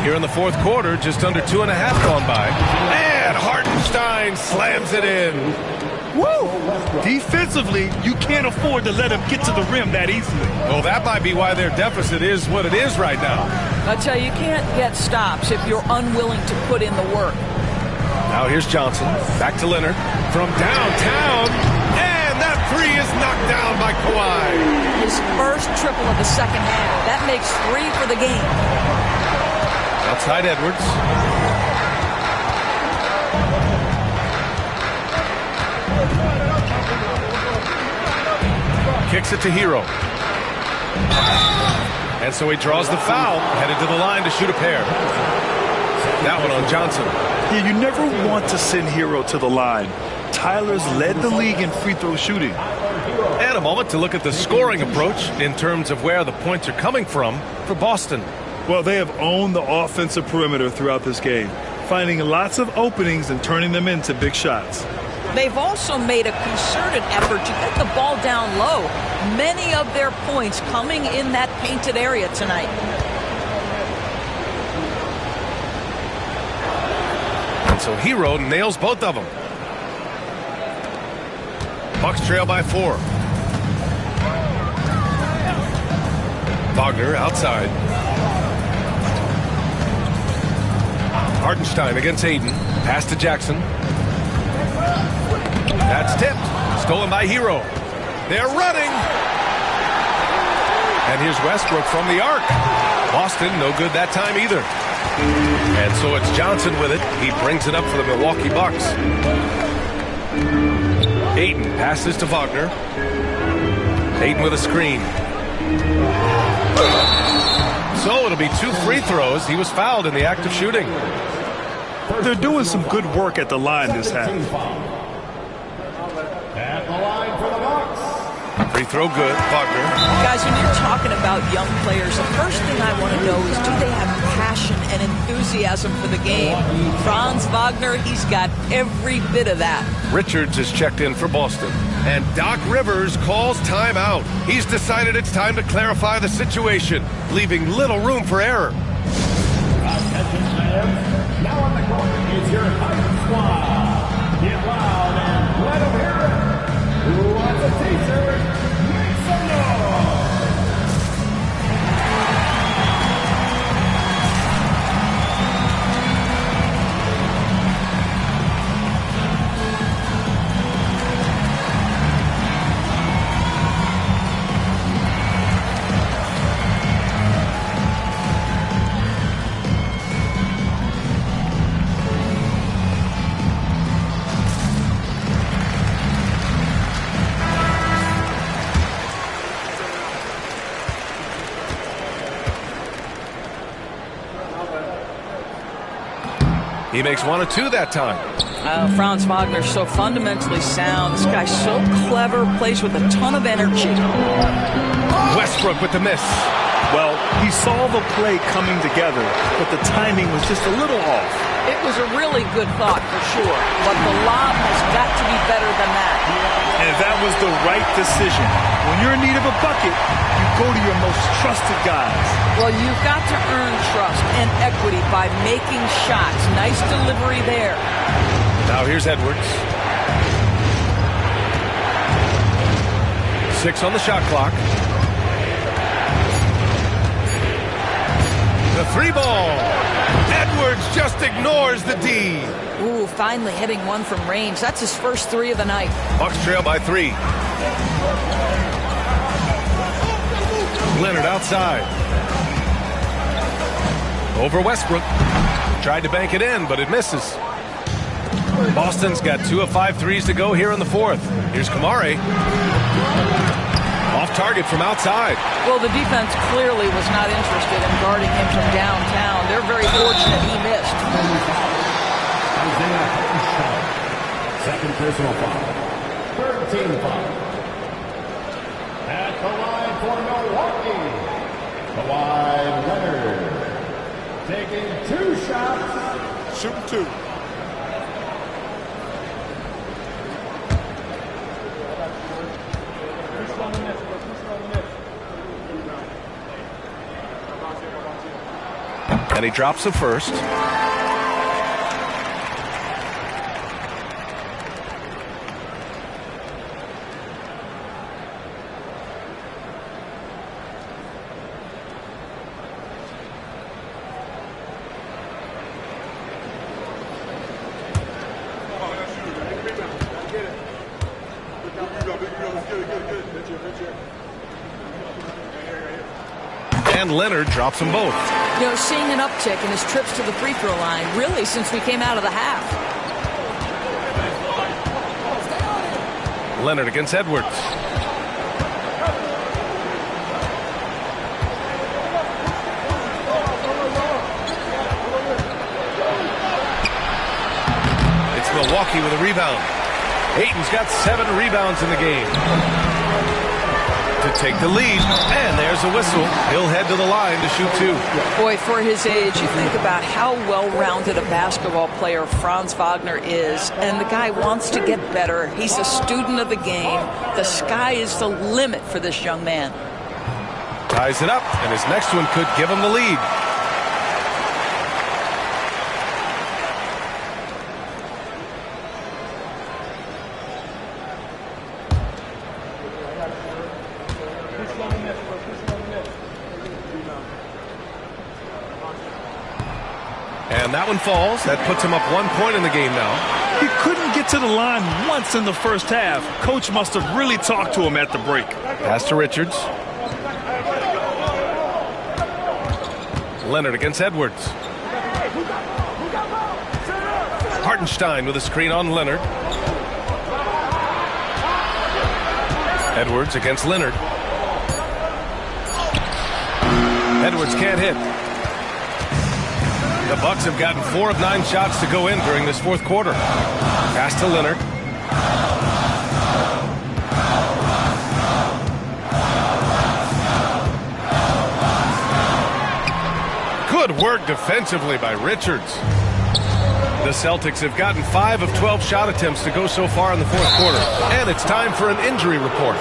Here in the fourth quarter, just under 2.5 gone by. And Hartenstein slams it in. Woo! Defensively, you can't afford to let him get to the rim that easily. Well, that might be why their deficit is what it is right now. I tell you, you can't get stops if you're unwilling to put in the work. Now here's Johnson. Back to Leonard. From downtown. And that 3 is knocked down by Kawhi. His first triple of the second half. That makes 3 for the game. Outside Edwards. Kicks it to Hero. And so he draws the foul, headed to the line to shoot a pair. That one on Johnson. Yeah, you never want to send Hero to the line. Tyler's led the league in free throw shooting. And a moment to look at the scoring approach in terms of where the points are coming from for Boston. Well, they have owned the offensive perimeter throughout this game, finding lots of openings and turning them into big shots. They've also made a concerted effort to get the ball down low. Many of their points coming in that painted area tonight. And so Hero nails both of them. Bucks trail by 4. Wagner outside. Hartenstein against Ayton. Pass to Jackson. That's tipped. Stolen by Hero. They're running. And here's Westbrook from the arc. Boston, no good that time either. And so it's Johnson with it. He brings it up for the Milwaukee Bucks. Ayton passes to Wagner. Ayton with a screen. So it'll be 2 free throws. He was fouled in the act of shooting. They're doing some good work at the line this half. At the line for the Bucks. Free throw good, Wagner. Guys, when you're talking about young players, the first thing I want to know is, do they have passion and enthusiasm for the game? Franz Wagner, he's got every bit of that. Richards is checked in for Boston. And Doc Rivers calls timeout. He's decided it's time to clarify the situation, leaving little room for error. Attention fans, now He makes 1 of 2 that time. Franz Wagner's so fundamentally sound. This guy's so clever, plays with a ton of energy. Westbrook with the miss. Well, he saw the play coming together, but the timing was just a little off. It was a really good thought for sure, but the lob has got to be better than that. And that was the right decision. When you're in need of a bucket, you go to your most trusted guys. Well, you've got to earn trust and equity by making shots. Nice delivery there. Now here's Edwards. 6 on the shot clock. The 3 ball. Edwards just ignores the D. Ooh, finally hitting one from range. That's his first 3 of the night. Bucks trail by 3. Leonard outside. Over Westbrook. Tried to bank it in, but it misses. Boston's got 2 of 5 threes to go here in the 4th. Here's Kamare. Off target from outside. Well, the defense clearly was not interested in guarding him from downtown. They're very fortunate he missed. Second personal foul. Third team foul. At the line for Milwaukee, Kawhi Leonard. Taking 2 shots. Shooting 2. And he drops the first. And Leonard drops them both. You know, seeing an uptick in his trips to the free throw line, really, since we came out of the half. Leonard against Edwards. It's Milwaukee with a rebound. Ayton's got 7 rebounds in the game to take the lead, and there's a whistle. He'll head to the line to shoot 2. Boy, for his age, you think about how well-rounded a basketball player Franz Wagner is, and the guy wants to get better. He's a student of the game. The sky is the limit for this young man. Ties it up, and his next one could give him the lead. And that one falls. That puts him up 1 point in the game now. He couldn't get to the line once in the first half. Coach must have really talked to him at the break. Pass to Richards. Leonard against Edwards. Hartenstein with a screen on Leonard. Edwards against Leonard. Edwards can't hit. The Bucks have gotten 4 of 9 shots to go in during this 4th quarter. Pass to Leonard. Good work defensively by Richards. The Celtics have gotten 5 of 12 shot attempts to go so far in the 4th quarter. And it's time for an injury report.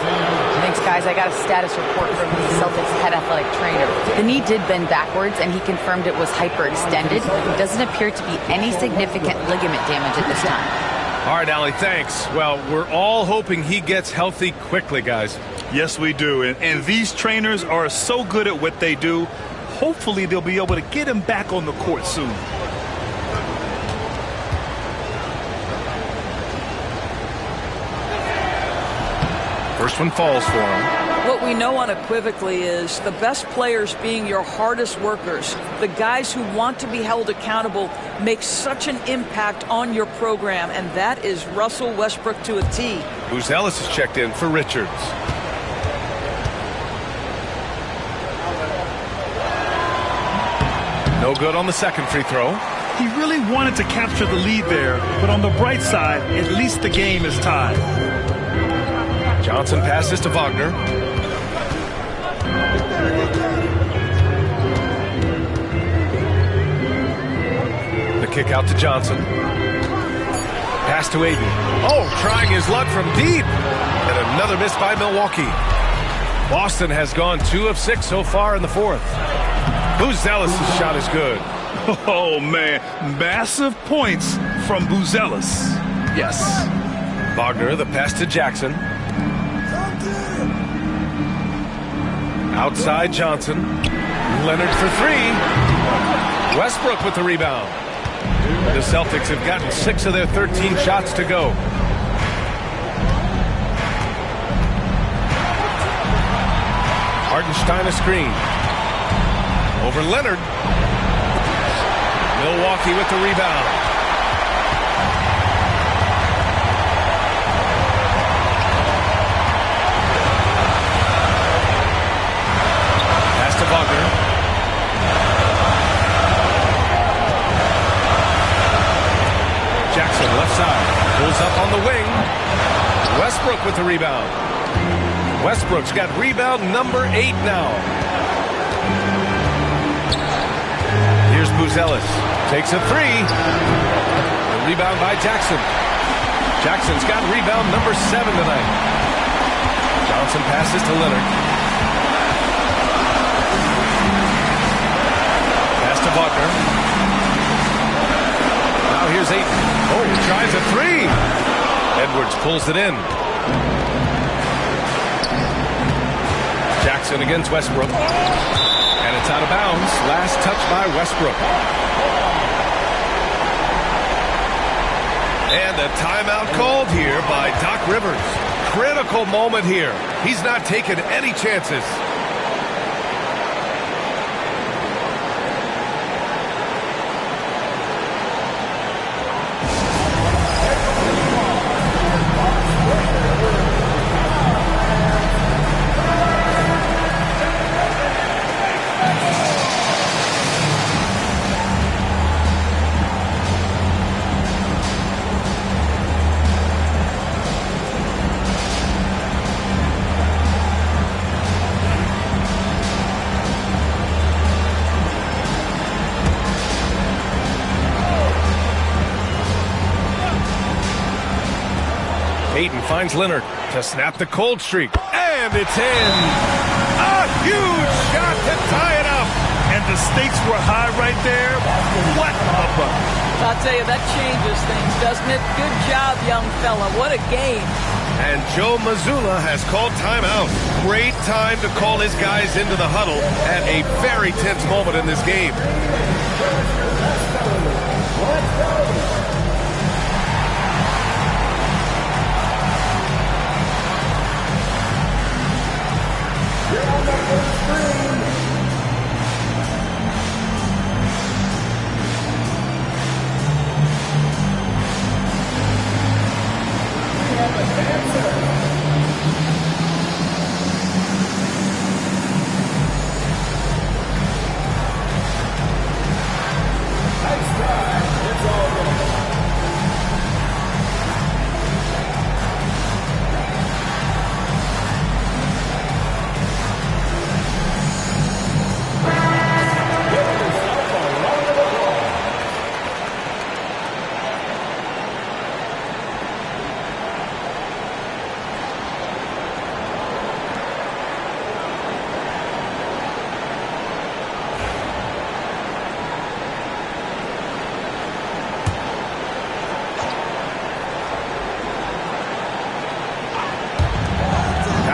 Thanks, guys. I got a status report from the Celtics head athletic trainer. The knee did bend backwards, and he confirmed it was hyperextended. It doesn't appear to be any significant ligament damage at this time. All right, Allie, thanks. Well, we're all hoping he gets healthy quickly, guys. Yes, we do. And these trainers are so good at what they do. Hopefully, they'll be able to get him back on the court soon. First one falls for him. What we know unequivocally is the best players being your hardest workers, the guys who want to be held accountable, make such an impact on your program, and that is Russell Westbrook to a T. Buzelis is checked in for Richards. No good on the second free throw. He really wanted to capture the lead there, but on the bright side, at least the game is tied. Johnson passes to Wagner. The kick out to Johnson. Pass to Aiden. Oh, trying his luck from deep. And another miss by Milwaukee. Boston has gone 2 of 6 so far in the fourth. Buzelis' shot is good. Oh, man. Massive points from Buzelis. Yes. Wagner, the pass to Jackson. Outside Johnson. Leonard for 3. Westbrook with the rebound. The Celtics have gotten 6 of their 13 shots to go. Hartenstein a screen. Over Leonard. Milwaukee with the rebound. Pass to Wagner. Jackson left side. Pulls up on the wing. Westbrook with the rebound. Westbrook's got rebound number 8 now. Here's Buzelis. Takes a 3. The rebound by Jackson. Jackson's got rebound number 7 tonight. Johnson passes to Leonard. Pass to Wagner. Now here's Ayton. Oh, he tries a 3. Edwards pulls it in. Jackson against Westbrook. And it's out of bounds. Last touch by Westbrook. And a timeout called here by Doc Rivers. Critical moment here. He's not taking any chances. Ayton finds Leonard to snap the cold streak. And it's in. A huge shot to tie it up. And the stakes were high right there. What a bucket. I'll tell you, that changes things, doesn't it? Good job, young fella. What a game. And Joe Mazzulla has called timeout. Great time to call his guys into the huddle at a very tense moment in this game.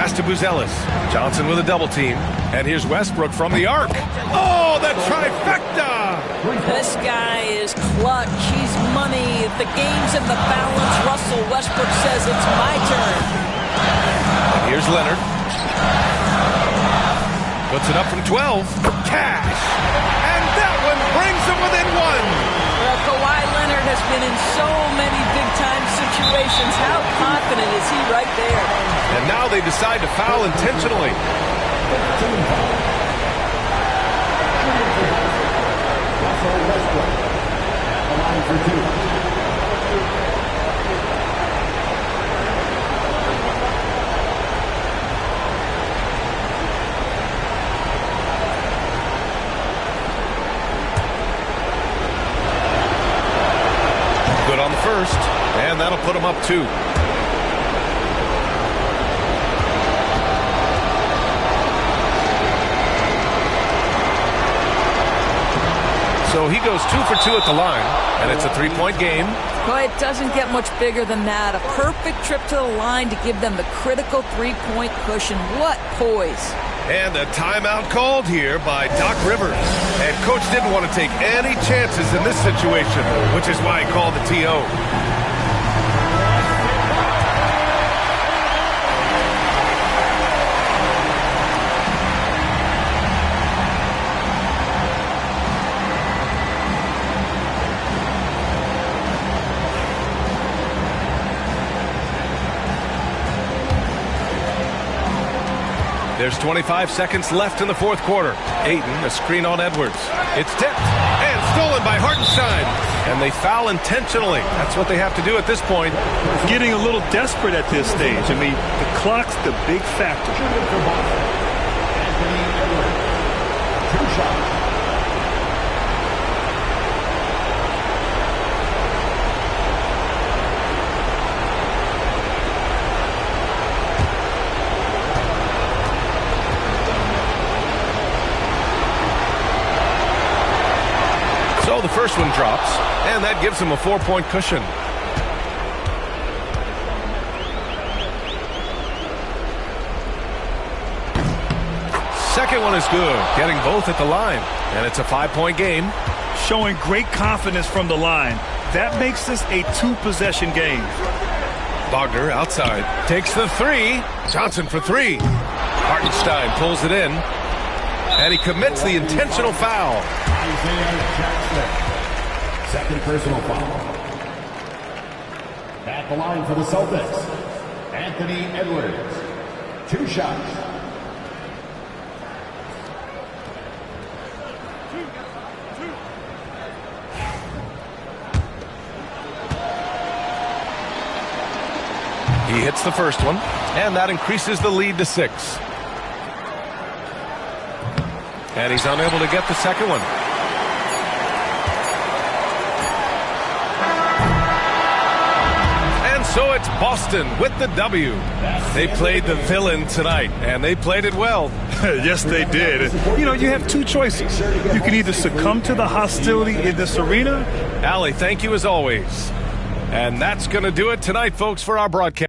To Buzelis. Johnson with a double team. And here's Westbrook from the arc. Oh, the trifecta! This guy is clutch. He's money. If the game's in the balance, Russell Westbrook says it's my turn. And here's Leonard. Puts it up from 12. Cash! And that one brings them within 1. Well, Kawhi Leonard has been in so many big-time situations. How confident is he right there? And now they decide to foul intentionally. on the first, and that'll put them up 2. So he goes 2 for 2 at the line, and it's a 3-point game. Well, it doesn't get much bigger than that. A perfect trip to the line to give them the critical 3-point cushion. What poise. And a timeout called here by Doc Rivers. And Coach didn't want to take any chances in this situation, which is why he called the TO. There's 25 seconds left in the fourth quarter. Ayton, a screen on Edwards. It's tipped and stolen by Hartenstein. And they foul intentionally. That's what they have to do at this point. Getting a little desperate at this stage. I mean, the clock's the big factor. Anthony Edwards, 2 shots. So the first one drops, and that gives him a 4-point cushion. Second one is good, getting both at the line, and it's a 5-point game. Showing great confidence from the line. That makes this a 2-possession game. Wagner outside, takes the 3. Johnson for 3. Hartenstein pulls it in, and he commits the intentional foul. Isaiah Jackson, second personal foul. At the line for the Celtics, Anthony Edwards, 2 shots. He hits the first one, and that increases the lead to 6. And he's unable to get the second one. And so it's Boston with the W. They played the villain tonight, and they played it well. Yes, they did. You know, you have 2 choices. You can either succumb to the hostility in this arena. Allie, thank you as always. And that's going to do it tonight, folks, for our broadcast.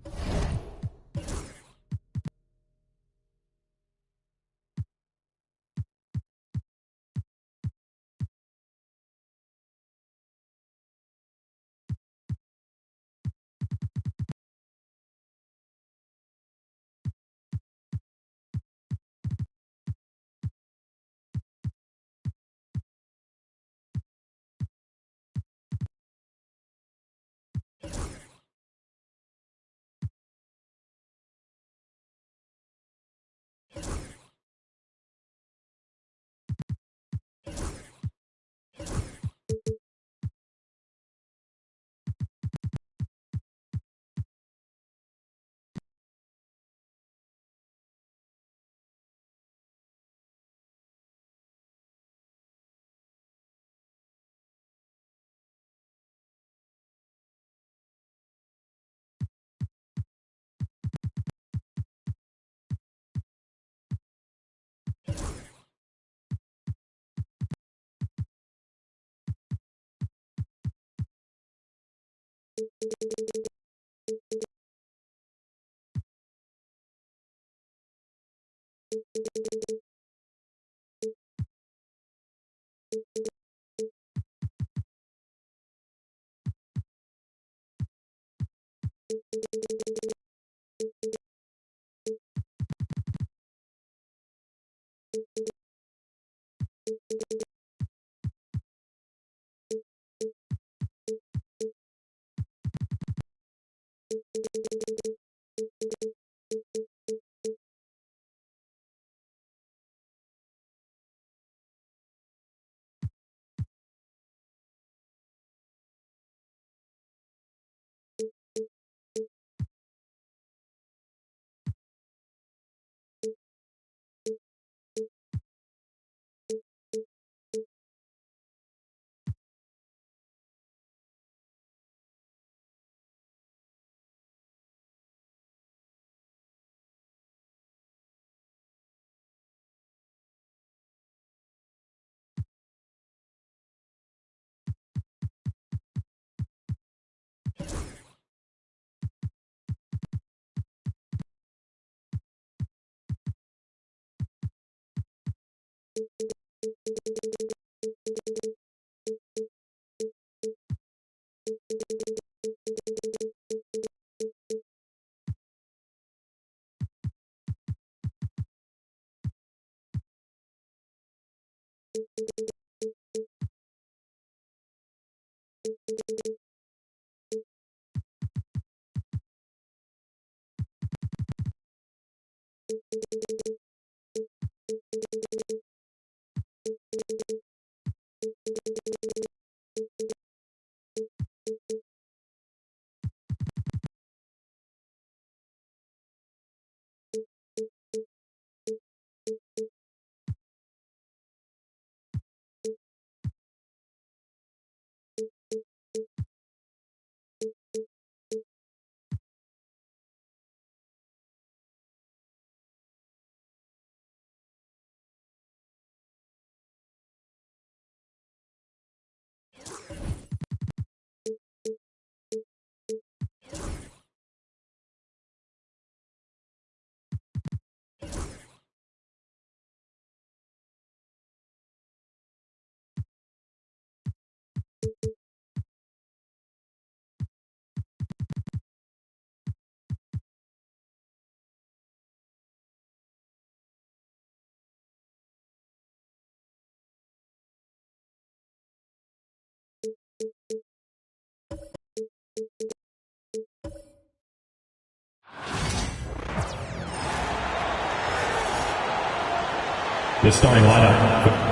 The starting lineup.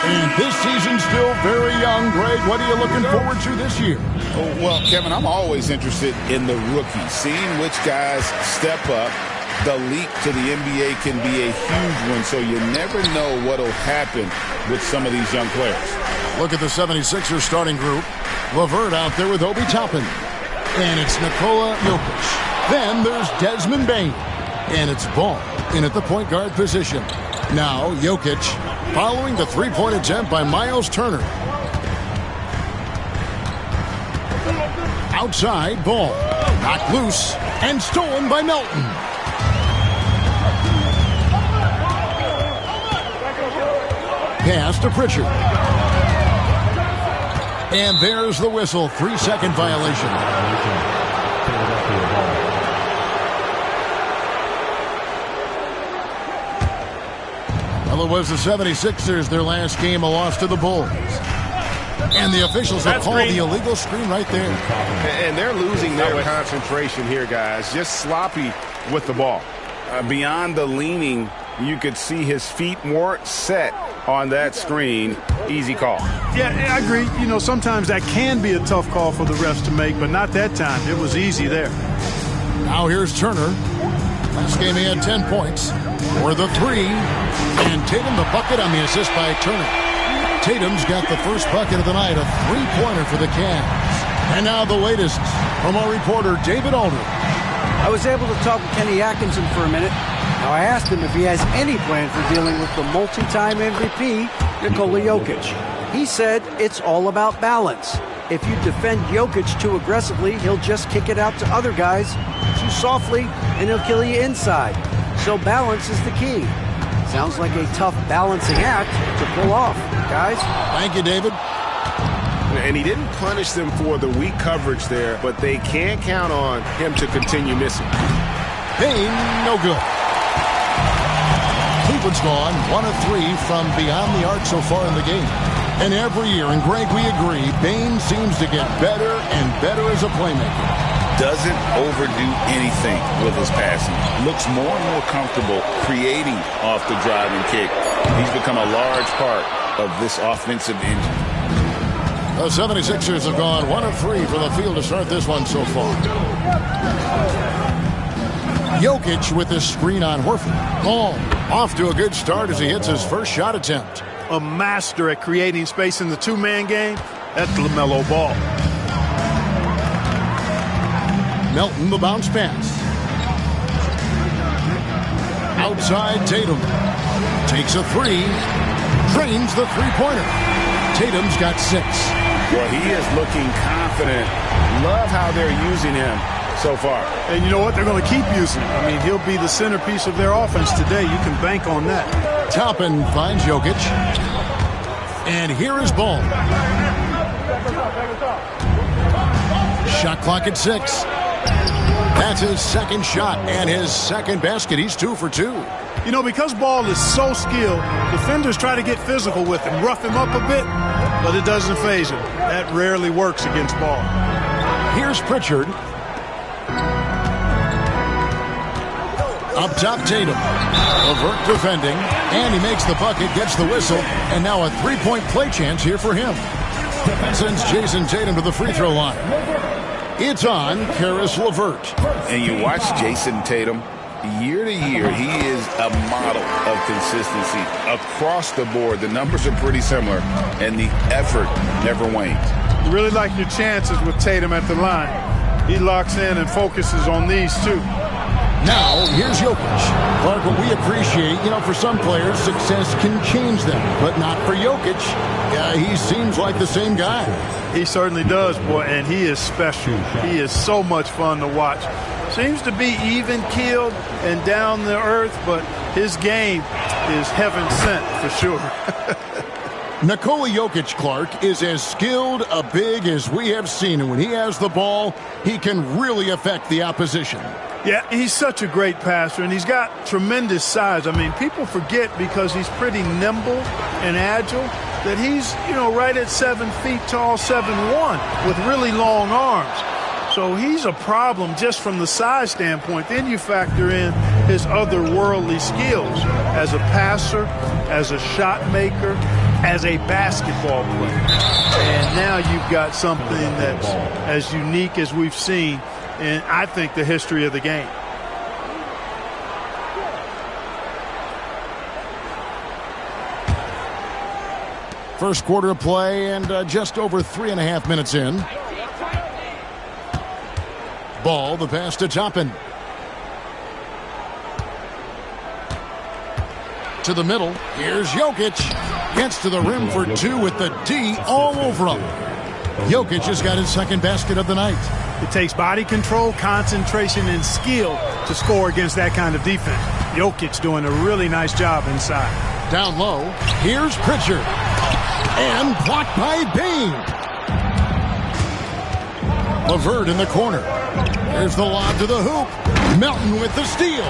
And this season's still very young. Greg, what are you looking forward to this year? Oh, well, Kevin, I'm always interested in the rookies, seeing which guys step up. The leap to the NBA can be a huge one, so you never know what will happen with some of these young players. Look at the 76ers starting group. LeVert out there with Obi Toppin. And it's Nikola Jokic. Then there's Desmond Bane. And it's Ball in at the point guard position. Now Jokic following the three-point attempt by Miles Turner. Outside, Ball knocked loose and stolen by Melton. Pass to Pritchard. And there's the whistle. 3-second violation. Well, it was the 76ers, their last game, a loss to the Bulls. And the officials have called the illegal screen right there. And they're losing their concentration here, guys. Just sloppy with the ball. Beyond the leaning, you could see his feet weren't set on that screen. Easy call. Yeah, I agree. You know, sometimes that can be a tough call for the refs to make, but not that time. It was easy there. Now here's Turner. Last game he had 10 points. For the three. And Tatum the bucket on the assist by Turner. Tatum's got the first bucket of the night, a three-pointer for the Cavs. And now the latest from our reporter, David Aldridge. I was able to talk to Kenny Atkinson for a minute. Now, I asked him if he has any plan for dealing with the multi-time MVP, Nikola Jokic. He said it's all about balance. If you defend Jokic too aggressively, he'll just kick it out to other guys too softly, and he'll kill you inside. So balance is the key. Sounds like a tough balancing act to pull off, guys. Thank you, David. And he didn't punish them for the weak coverage there, but they can't count on him to continue missing. Bane, no good. Cleveland's gone 1 of 3 from beyond the arc so far in the game. And every year, and Greg, we agree, Bane seems to get better and better as a playmaker. Doesn't overdo anything with his passing. Looks more and more comfortable creating off the driving kick. He's become a large part of this offensive engine. The 76ers have gone 1 of 3 from the field to start this one so far. Jokic with this screen on Horford. Ball off to a good start as he hits his first shot attempt. A master at creating space in the two-man game. That's LaMelo Ball. Melton, the bounce pass. Outside Tatum. Takes a three. Drains the three-pointer. Tatum's got 6. Well, he is looking confident. Love how they're using him so far. And you know what? They're going to keep using him. I mean, he'll be the centerpiece of their offense today. You can bank on that. Toppin finds Jokic. And here is Ball. Shot clock at 6. That's his second shot and his second basket. He's 2 for 2. You know, because Ball is so skilled, defenders try to get physical with him, rough him up a bit, but it doesn't faze him. That rarely works against Ball. Here's Pritchard. Up top, Tatum. Levert defending, and he makes the bucket, gets the whistle, and now a three-point play chance here for him. Sends Jason Tatum to the free throw line. It's on Karis LeVert. And you watch Jason Tatum. Year to year, he is a model of consistency across the board. The numbers are pretty similar, and the effort never wanes. You really like your chances with Tatum at the line. He locks in and focuses on these two. Now, here's Jokic. Clark, what we appreciate, for some players, success can change them, but not for Jokic. He seems like the same guy. He certainly does, boy, and he is special. He is so much fun to watch. Seems to be even-keeled and down the earth, but his game is heaven sent for sure. Nikola Jokic, Clark, is as skilled a big as we have seen. And when he has the ball, he can really affect the opposition. Yeah, he's such a great passer, and he's got tremendous size. I mean, people forget because he's pretty nimble and agile that he's, right at 7 feet tall, 7'1", with really long arms. So he's a problem just from the size standpoint. Then you factor in his otherworldly skills as a passer, as a shot maker, as a basketball player. And now you've got something that's as unique as we've seen in, I think, the history of the game. First quarter of play and just over 3.5 minutes in. Ball, the pass to Toppin. To the middle. Here's Jokic. Gets to the rim for 2 with the D all over him. Jokic has got his second basket of the night. It takes body control, concentration, and skill to score against that kind of defense. Jokic doing a really nice job inside. Down low. Here's Pritchard. And blocked by Bain. LeVert in the corner. There's the lob to the hoop. Melton with the steal.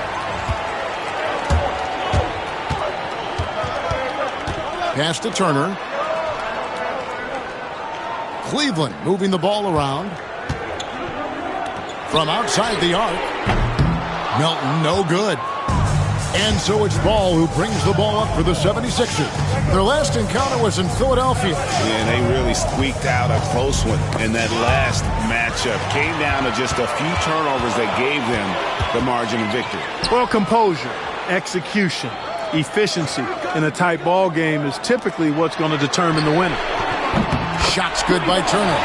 Pass to Turner. Cleveland moving the ball around. From outside the arc. Melton no good. And so it's Ball who brings the ball up for the 76ers. Their last encounter was in Philadelphia. And they really squeaked out a close one in that last matchup. Came down to just a few turnovers that gave them the margin of victory. Well, composure, execution, efficiency in a tight ball game is typically what's going to determine the winner. Shots good by Turner.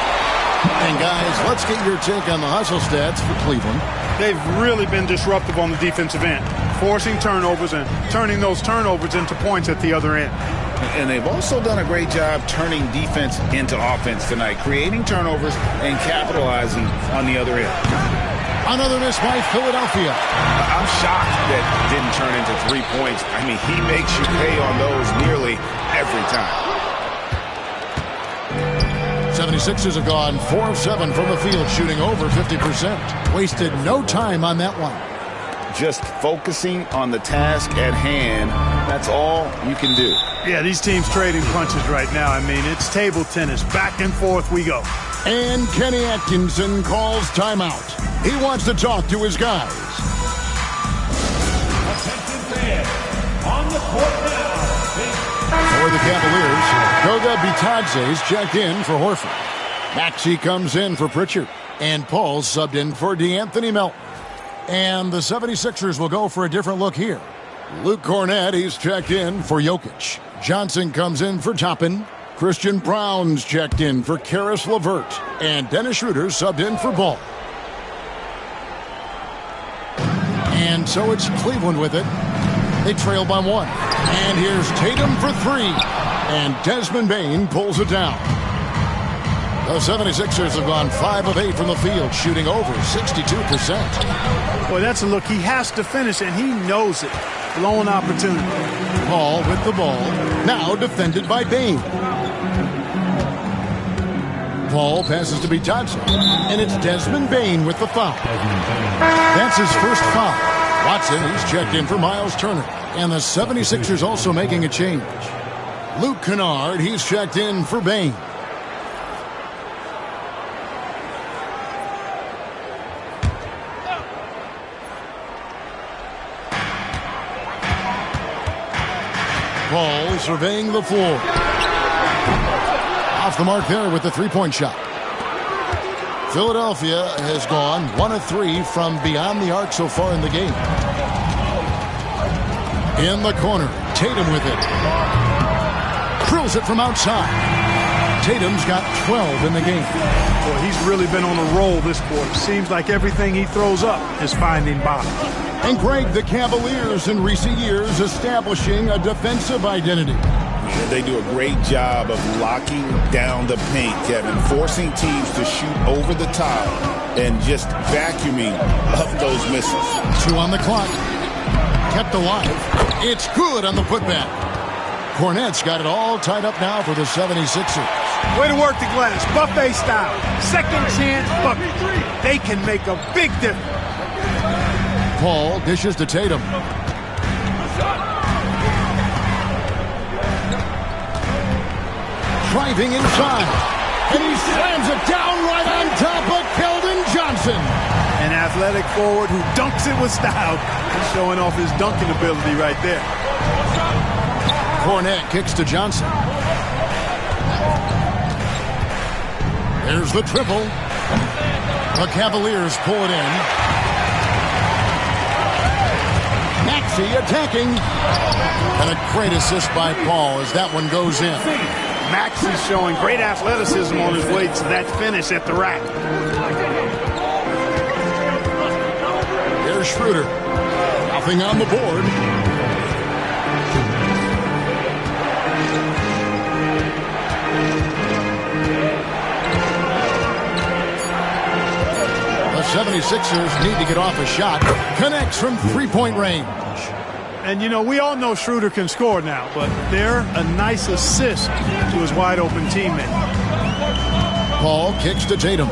And guys, let's get your take on the hustle stats for Cleveland. They've really been disruptive on the defensive end, forcing turnovers and turning those turnovers into points at the other end. And they've also done a great job turning defense into offense tonight, creating turnovers and capitalizing on the other end. Another miss by Philadelphia. I'm shocked that didn't turn into 3 points. I mean, he makes you pay on those nearly every time. 76ers have gone 4 of 7 from the field, shooting over 50%. Wasted no time on that one. Just focusing on the task at hand, that's all you can do. Yeah, these teams trading punches right now. I mean, it's table tennis. Back and forth we go. And Kenny Atkinson calls timeout. He wants to talk to his guys. Attention fans, on the court now, For the Cavaliers, Goga Bitadze's checked in for Horford. Maxey comes in for Pritchard. And Paul subbed in for DeAnthony Melton. And the 76ers will go for a different look here. Luke Cornett, he's checked in for Jokic. Johnson comes in for Toppin. Christian Brown's checked in for Karis LeVert. And Dennis Schroeder subbed in for Ball. And so it's Cleveland with it. They trail by 1. And here's Tatum for 3. And Desmond Bane pulls it down. The 76ers have gone 5 of 8 from the field, shooting over 62%. Boy, that's a look he has to finish, and he knows it. Blown opportunity. Paul with the ball, now defended by Bane. Paul passes to Bitadze, and it's Desmond Bane with the foul. That's his first foul. Watson, he's checked in for Miles Turner. And the 76ers also making a change. Luke Kennard, he's checked in for Bane. Paul surveying the floor. Off the mark there with the three-point shot. Philadelphia has gone 1 of 3 from beyond the arc so far in the game. In the corner, Tatum with it. Drills it from outside. Tatum's got 12 in the game. Boy, he's really been on a roll this quarter. Seems like everything he throws up is finding bottom. And Greg, the Cavaliers in recent years establishing a defensive identity. They do a great job of locking down the paint, Kevin, forcing teams to shoot over the top and just vacuuming up those misses. 2 on the clock. Kept alive. It's good on the putback. Cornette's got it all tied up now for the 76ers. Way to work the glass. Buffet style. Second chance bucket. They can make a big difference. Paul dishes to Tatum. Driving inside. And he slams it down right on top of Keldon Johnson. An athletic forward who dunks it with style. He's showing off his dunking ability right there. Cornette kicks to Johnson. There's the triple. The Cavaliers pull it in. Maxey attacking. And a great assist by Paul as that one goes in. Maxey's showing great athleticism on his way to that finish at the rack. Here's Schroeder. Nothing on the board. The 76ers need to get off a shot. Connects from three-point range. And, you know, we all know Schroeder can score now, but they're a nice assist to his wide-open teammate. Paul kicks to Tatum.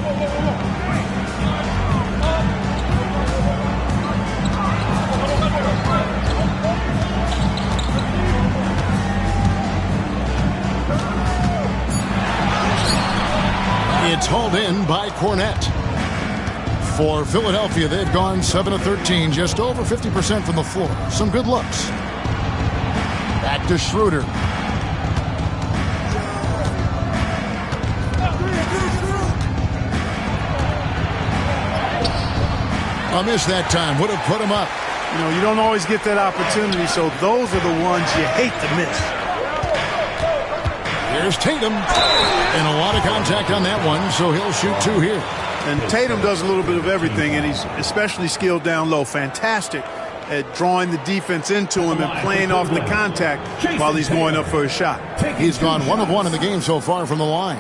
It's hauled in by Cornette. For Philadelphia, they've gone 7 of 13, just over 50% from the floor. Some good looks. Back to Schroeder. A miss that time. Would have put him up. You know, you don't always get that opportunity, so those are the ones you hate to miss. Here's Tatum. And a lot of contact on that one, so he'll shoot 2 here. And Tatum does a little bit of everything, and he's especially skilled down low. Fantastic at drawing the defense into him and playing off the contact while he's going up for a shot. He's gone 1 of 1 in the game so far from the line.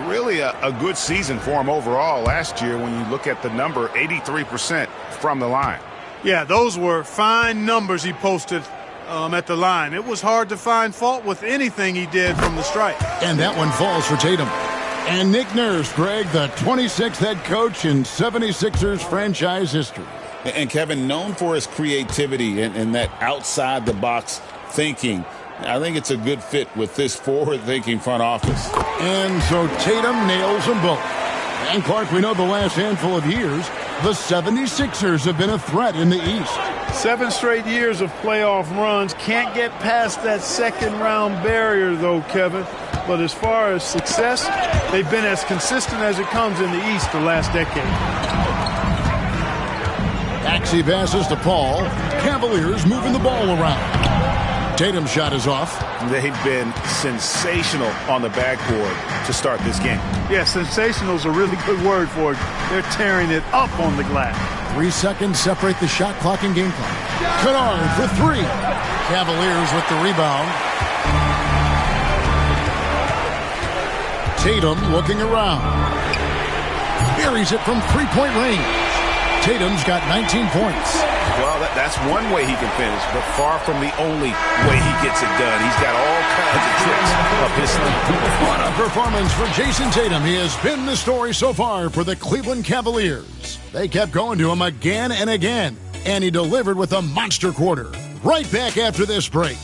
Really a good season for him overall last year when you look at the number, 83% from the line. Yeah, those were fine numbers he posted at the line. It was hard to find fault with anything he did from the stripe. And that one falls for Tatum. And Nick Nurse, Greg, the 26th head coach in 76ers franchise history. And Kevin, known for his creativity and that outside-the-box thinking, I think it's a good fit with this forward-thinking front office. And so Tatum nails them both. And Clark, we know the last handful of years, The 76ers have been a threat in the East. 7 straight years of playoff runs. Can't get past that second-round barrier, though, Kevin. But as far as success, they've been as consistent as it comes in the East the last decade. Maxey passes to Paul. Cavaliers moving the ball around. Tatum's shot is off. They've been sensational on the backboard to start this game. Yeah, sensational is a really good word for it. They're tearing it up on the glass. 3 seconds separate the shot clock and game clock. Kennard for 3. Cavaliers with the rebound. Tatum looking around. Buries it from 3-point range. Tatum's got 19 points. Well, that's one way he can finish, but far from the only way he gets it done. He's got all kinds of tricks up his sleeve. What a performance for Jason Tatum. He has been the story so far for the Cleveland Cavaliers. They kept going to him again and again, and he delivered with a monster quarter. Right back after this break.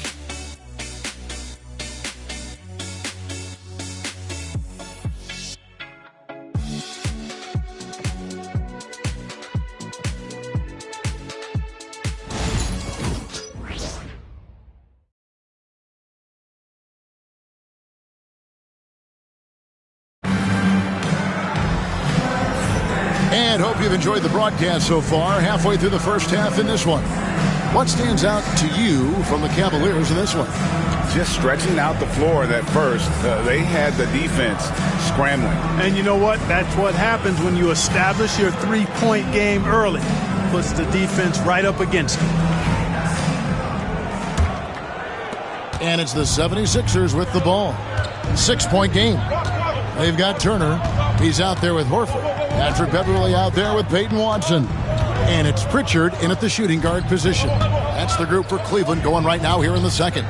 And hope you've enjoyed the broadcast so far, halfway through the first half in this one. What stands out to you from the Cavaliers in this one? Just stretching out the floor at first. They had the defense scrambling. And you know what? That's what happens when you establish your three-point game early. Puts the defense right up against it. And it's the 76ers with the ball. 6-point game. They've got Turner. He's out there with Horford. Patrick Beverly out there with Peyton Watson. And it's Pritchard in at the shooting guard position. That's the group for Cleveland going right now here in the second.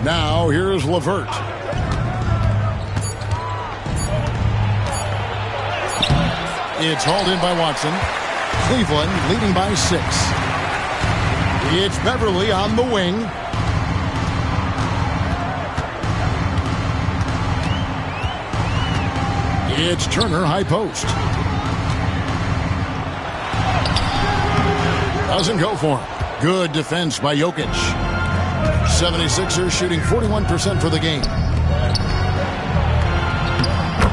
Now here's LeVert. It's hauled in by Watson. Cleveland leading by 6. It's Beverly on the wing. It's Turner high post. Doesn't go for him. Good defense by Jokic. 76ers shooting 41% for the game.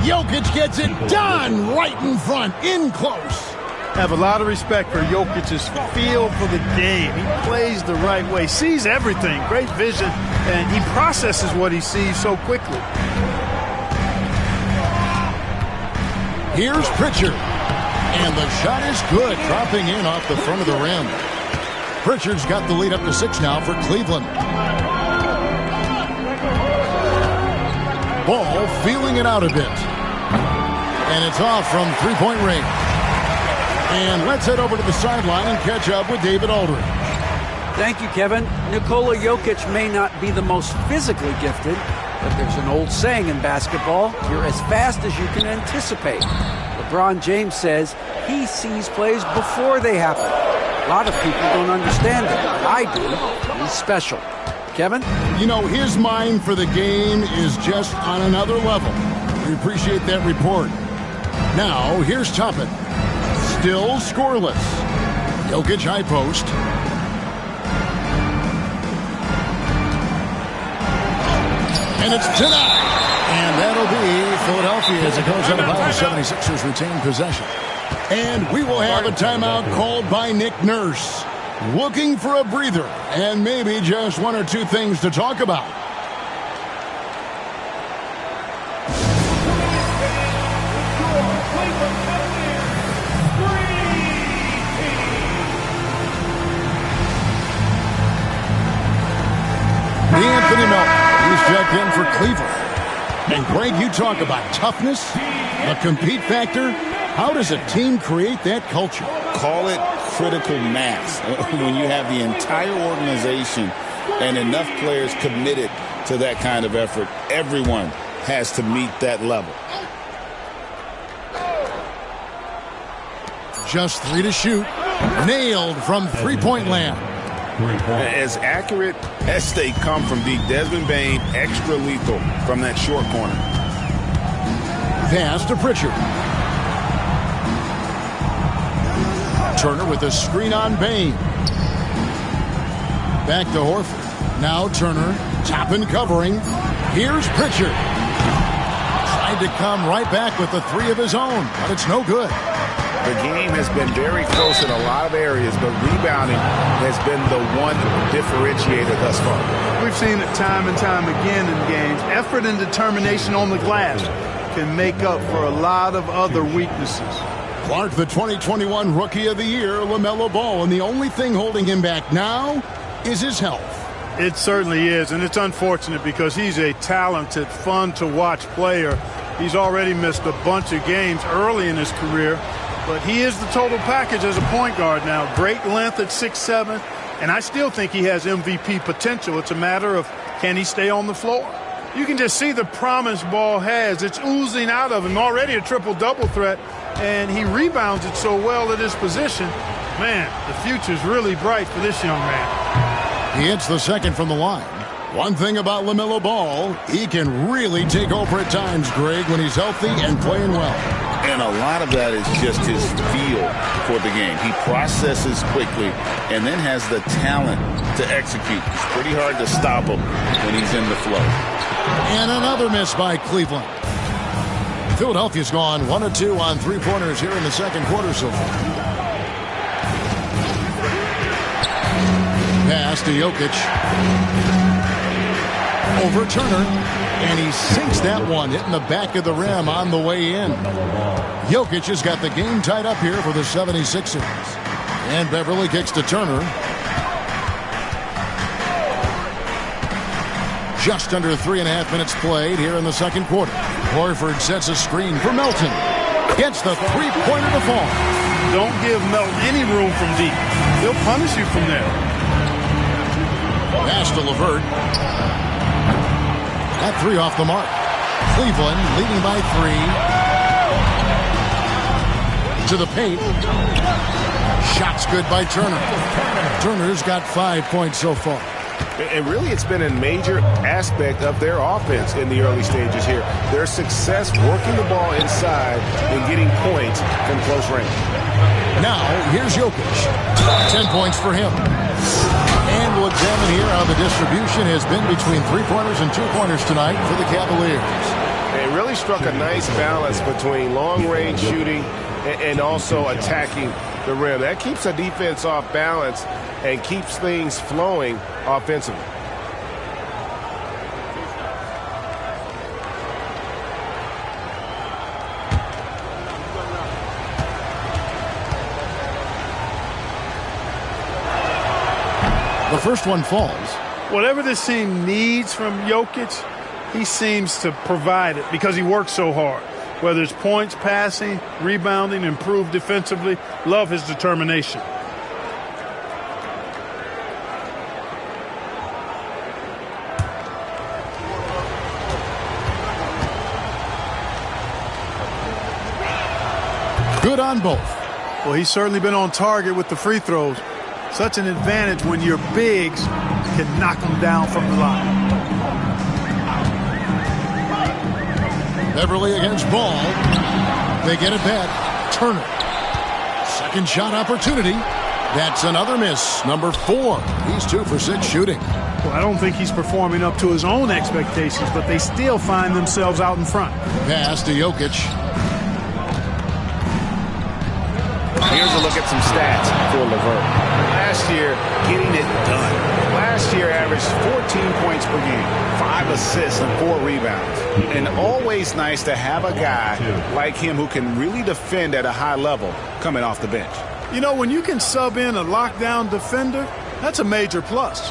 Jokic gets it done right in front, in close. Have a lot of respect for Jokic's feel for the game. He plays the right way, sees everything, great vision, and he processes what he sees so quickly. Here's Pritchard. And the shot is good, dropping in off the front of the rim. Pritchard's got the lead up to 6 now for Cleveland. Ball feeling it out a bit. And it's off from 3-point range. And let's head over to the sideline and catch up with David Aldridge. Thank you, Kevin. Nikola Jokic may not be the most physically gifted, but there's an old saying in basketball, you're as fast as you can anticipate. LeBron James says he sees plays before they happen. A lot of people don't understand it. I do. He's special. Kevin? You know, his mind for the game is just on another level. We appreciate that report. Now, here's Toppin. Still scoreless. Jokic high post. And it's tonight. And that'll be Philadelphia as it goes out of bounds. 76ers retain possession. And we will have a timeout called by Nick Nurse. Looking for a breather and maybe just 1 or 2 things to talk about. Anthony Melton, he's checked in for Cleveland. And Greg, you talk about toughness, the compete factor. How does a team create that culture? Call it critical mass. When you have the entire organization and enough players committed to that kind of effort, everyone has to meet that level. Just 3 to shoot. Nailed from 3-point land. As accurate as they come from deep, Desmond Bane extra lethal from that short corner. Pass to Pritchard. Turner with a screen on Bain. Back to Horford. Now Turner, top and covering. Here's Pritchard. Tried to come right back with the three of his own, but it's no good. The game has been very close in a lot of areas, but rebounding has been the one differentiator thus far. We've seen it time and time again in games. Effort and determination on the glass can make up for a lot of other weaknesses. Clark, the 2021 Rookie of the Year, LaMelo Ball, and the only thing holding him back now is his health. It certainly is, and it's unfortunate because he's a talented, fun-to-watch player. He's already missed a bunch of games early in his career, but he is the total package as a point guard now. Great length at 6'7", and I still think he has MVP potential. It's a matter of can he stay on the floor. You can just see the promise Ball has. It's oozing out of him. Already a triple-double threat, and he rebounds it so well at his position. Man, the future's really bright for this young man. He hits the second from the line. One thing about LaMelo Ball, he can really take over at times, Greg, when he's healthy and playing well. And a lot of that is just his feel for the game. He processes quickly and then has the talent to execute. It's pretty hard to stop him when he's in the flow. And another miss by Cleveland. Philadelphia's gone 1 of 2 on three-pointers here in the second quarter so far. Pass to Jokic. Over Turner. And he sinks that one, hitting the back of the rim on the way in. Jokic has got the game tied up here for the 76ers. And Beverly kicks to Turner. Just under 3.5 minutes played here in the second quarter. Horford sets a screen for Melton. Gets the three-pointer to fall. Don't give Melton any room from deep. He'll punish you from there. Pass to LeVert. That three off the mark. Cleveland leading by 3. To the paint. Shots good by Turner. Turner's got 5 points so far. And really, it's been a major aspect of their offense in the early stages here. Their success working the ball inside and getting points from close range. Now, here's Jokic. 10 points for him. And we'll examine here how the distribution has been between three-pointers and two-pointers tonight for the Cavaliers. It really struck a nice balance between long-range shooting and also attacking the rim. That keeps the defense off balance and keeps things flowing offensively. The first one falls. Whatever this team needs from Jokic, he seems to provide it because he works so hard. Whether it's points, passing, rebounding, improved defensively, love his determination. Good on both. Well, he's certainly been on target with the free throws. Such an advantage when your bigs can knock them down from the line. Beverly against Ball. They get it back. Turner. Second shot opportunity. That's another miss. Number 4. He's 2 for 6 shooting. Well, I don't think he's performing up to his own expectations, but they still find themselves out in front. Pass to Jokic. Here's a look at some stats for LeVert. Last year, getting it done. Last year averaged 14 points per game, 5 assists and 4 rebounds. And always nice to have a guy like him who can really defend at a high level coming off the bench. You know, when you can sub in a lockdown defender, that's a major plus.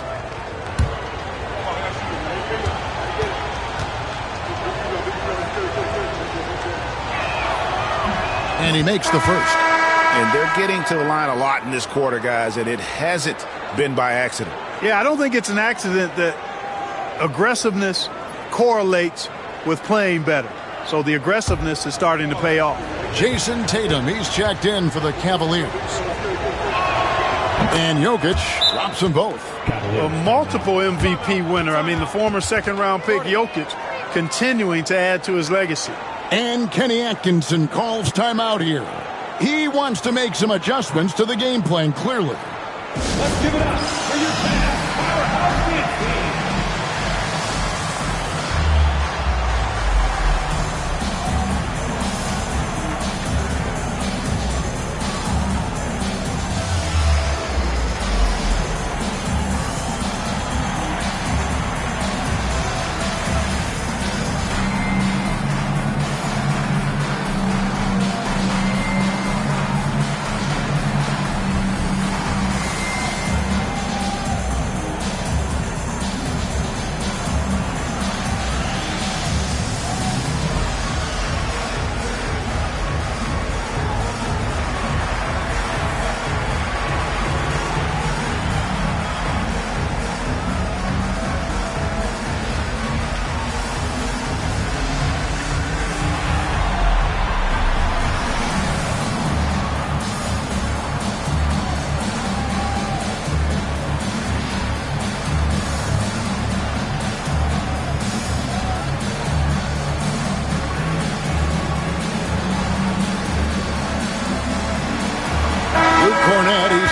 And he makes the first. And they're getting to the line a lot in this quarter, guys, and it hasn't been by accident. Yeah, I don't think it's an accident that aggressiveness correlates with playing better. So the aggressiveness is starting to pay off. Jason Tatum, he's checked in for the Cavaliers. And Jokic drops them both. A multiple MVP winner. I mean, the former second-round pick Jokic continuing to add to his legacy. And Kenny Atkinson calls timeout here. He wants to make some adjustments to the game plan, clearly. Let's give it up for your powerhouse dance team.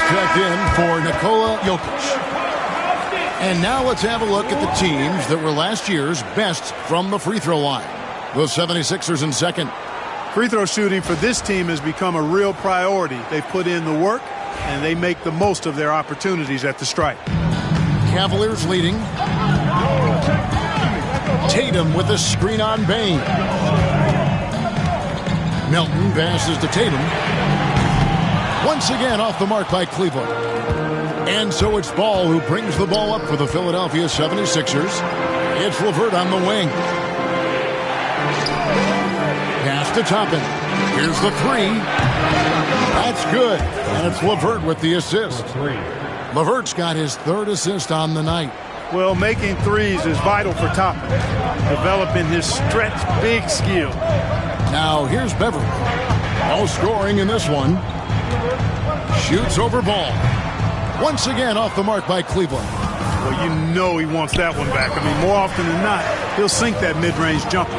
Checked in for Nikola Jokic. And now let's have a look at the teams that were last year's best from the free throw line. The 76ers in second. Free throw shooting for this team has become a real priority. They've put in the work, and they make the most of their opportunities at the stripe. Cavaliers leading. Tatum with a screen on Bane. Melton passes to Tatum. Once again off the mark by Cleveland. And so it's Ball who brings the ball up for the Philadelphia 76ers. It's LeVert on the wing. Pass to Toppin. Here's the three. That's good. And it's LeVert with the assist. LeVert's got his third assist on the night. Well, making threes is vital for Toppin. Developing his stretch big skill. Now here's Beverly. No scoring in this one. Shoots over Ball. Once again off the mark by Cleveland. Well, you know he wants that one back. I mean, more often than not, he'll sink that mid-range jumper.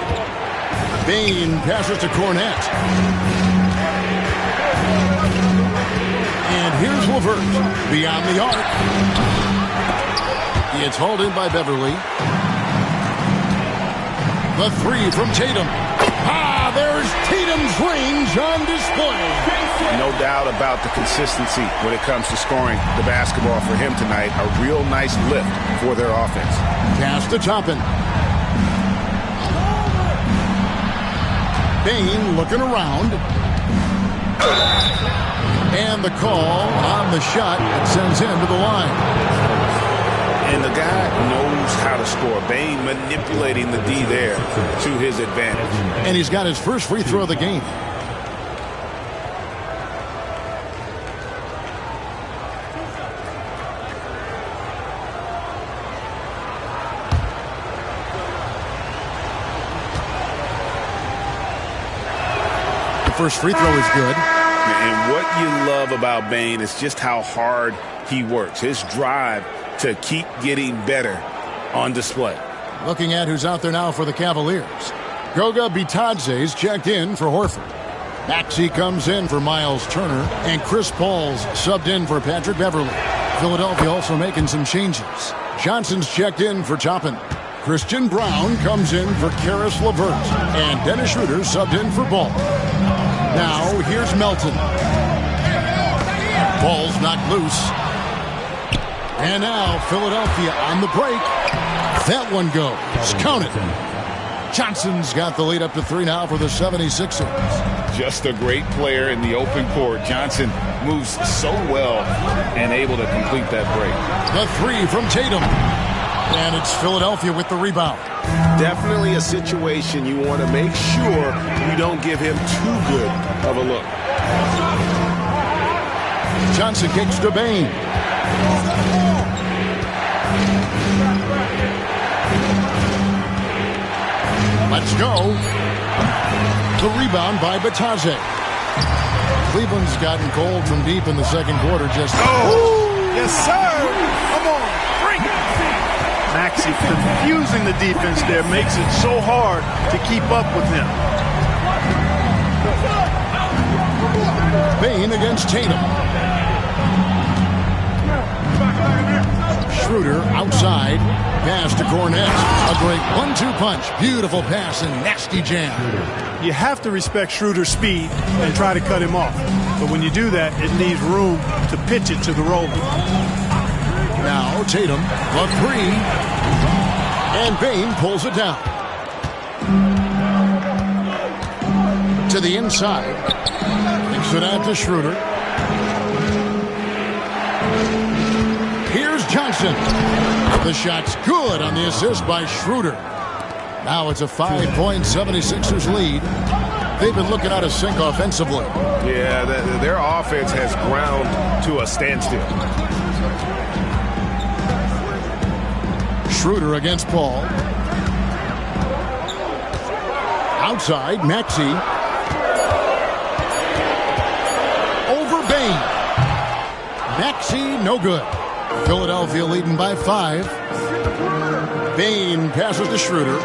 Bane passes to Cornette. And here's LeVert beyond the arc. It's hauled in by Beverly. The three from Tatum. There's Tatum's range on display. No doubt about the consistency when it comes to scoring the basketball for him tonight. A real nice lift for their offense. Pass to Toppin. Bane looking around. And the call on the shot that sends him to the line. And the guy knows how to score. Bane manipulating the D there to his advantage. And he's got his first free throw of the game. The first free throw is good. And what you love about Bane is just how hard he works. His drive to keep getting better on display. Looking at who's out there now for the Cavaliers. Goga Bitadze's checked in for Horford. Maxey comes in for Miles Turner. And Chris Paul's subbed in for Patrick Beverly. Philadelphia also making some changes. Johnson's checked in for Toppin. Christian Brown comes in for Karis LeVert. And Dennis Schroeder subbed in for Ball. Now here's Melton. Ball's knocked loose. And now Philadelphia on the break. That one goes. Count it. Johnson's got the lead up to 3 now for the 76ers. Just a great player in the open court. Johnson moves so well and able to complete that break. The three from Tatum. And it's Philadelphia with the rebound. Definitely a situation you want to make sure you don't give him too good of a look. Johnson kicks to Bane. Let's go. The rebound by Bitadze. Cleveland's gotten cold from deep in the second quarter. Yes, sir. Come on. Bring it. Maxey confusing the defense there makes it so hard to keep up with him. Bain against Tatum. Schroeder outside. Pass to Cornet. A great 1-2 punch. Beautiful pass and nasty jam. You have to respect Schroeder's speed and try to cut him off. But when you do that, it leaves room to pitch it to the roller. Now Tatum, the three. And Bain pulls it down. To the inside. Kicks it out to Schroeder. Here's Johnson. The shot's good on the assist by Schroeder. Now it's a 5-point 76ers lead. They've been looking out of sync offensively. Yeah, their offense has ground to a standstill. Schroeder against Paul. Outside, Maxey. Over Bain. Maxey, no good. Philadelphia leading by 5. Bain passes to Schroeder.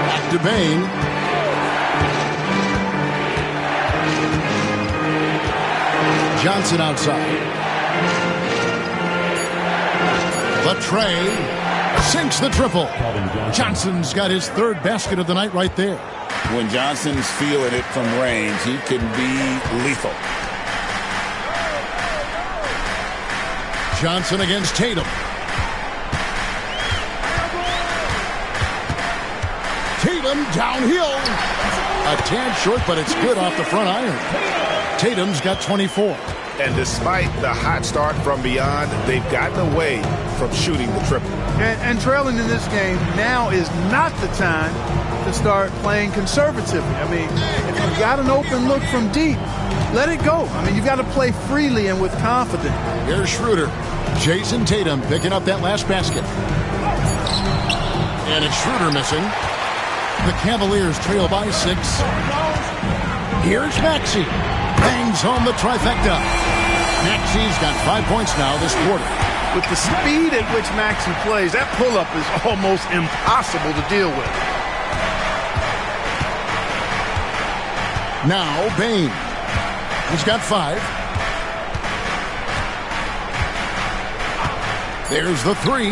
Back to Bain. Johnson outside. The tray sinks the triple. Johnson's got his third basket of the night right there. When Johnson's feeling it from range, he can be lethal. Johnson against Tatum. Tatum downhill. A tad short, but it's good off the front iron. Tatum's got 24. And despite the hot start from beyond, they've gotten away from shooting the triple. And trailing in this game, now is not the time to start playing conservatively. I mean, if you've got an open look from deep, let it go. I mean, you've got to play freely and with confidence. Here's Schroeder. Jason Tatum picking up that last basket. And it's Schroeder missing. The Cavaliers trail by 6. Here's Maxey. Bangs home the trifecta. Maxey's got 5 points now this quarter. With the speed at which Maxey plays, that pull-up is almost impossible to deal with. Now Bain. He's got 5. There's the 3.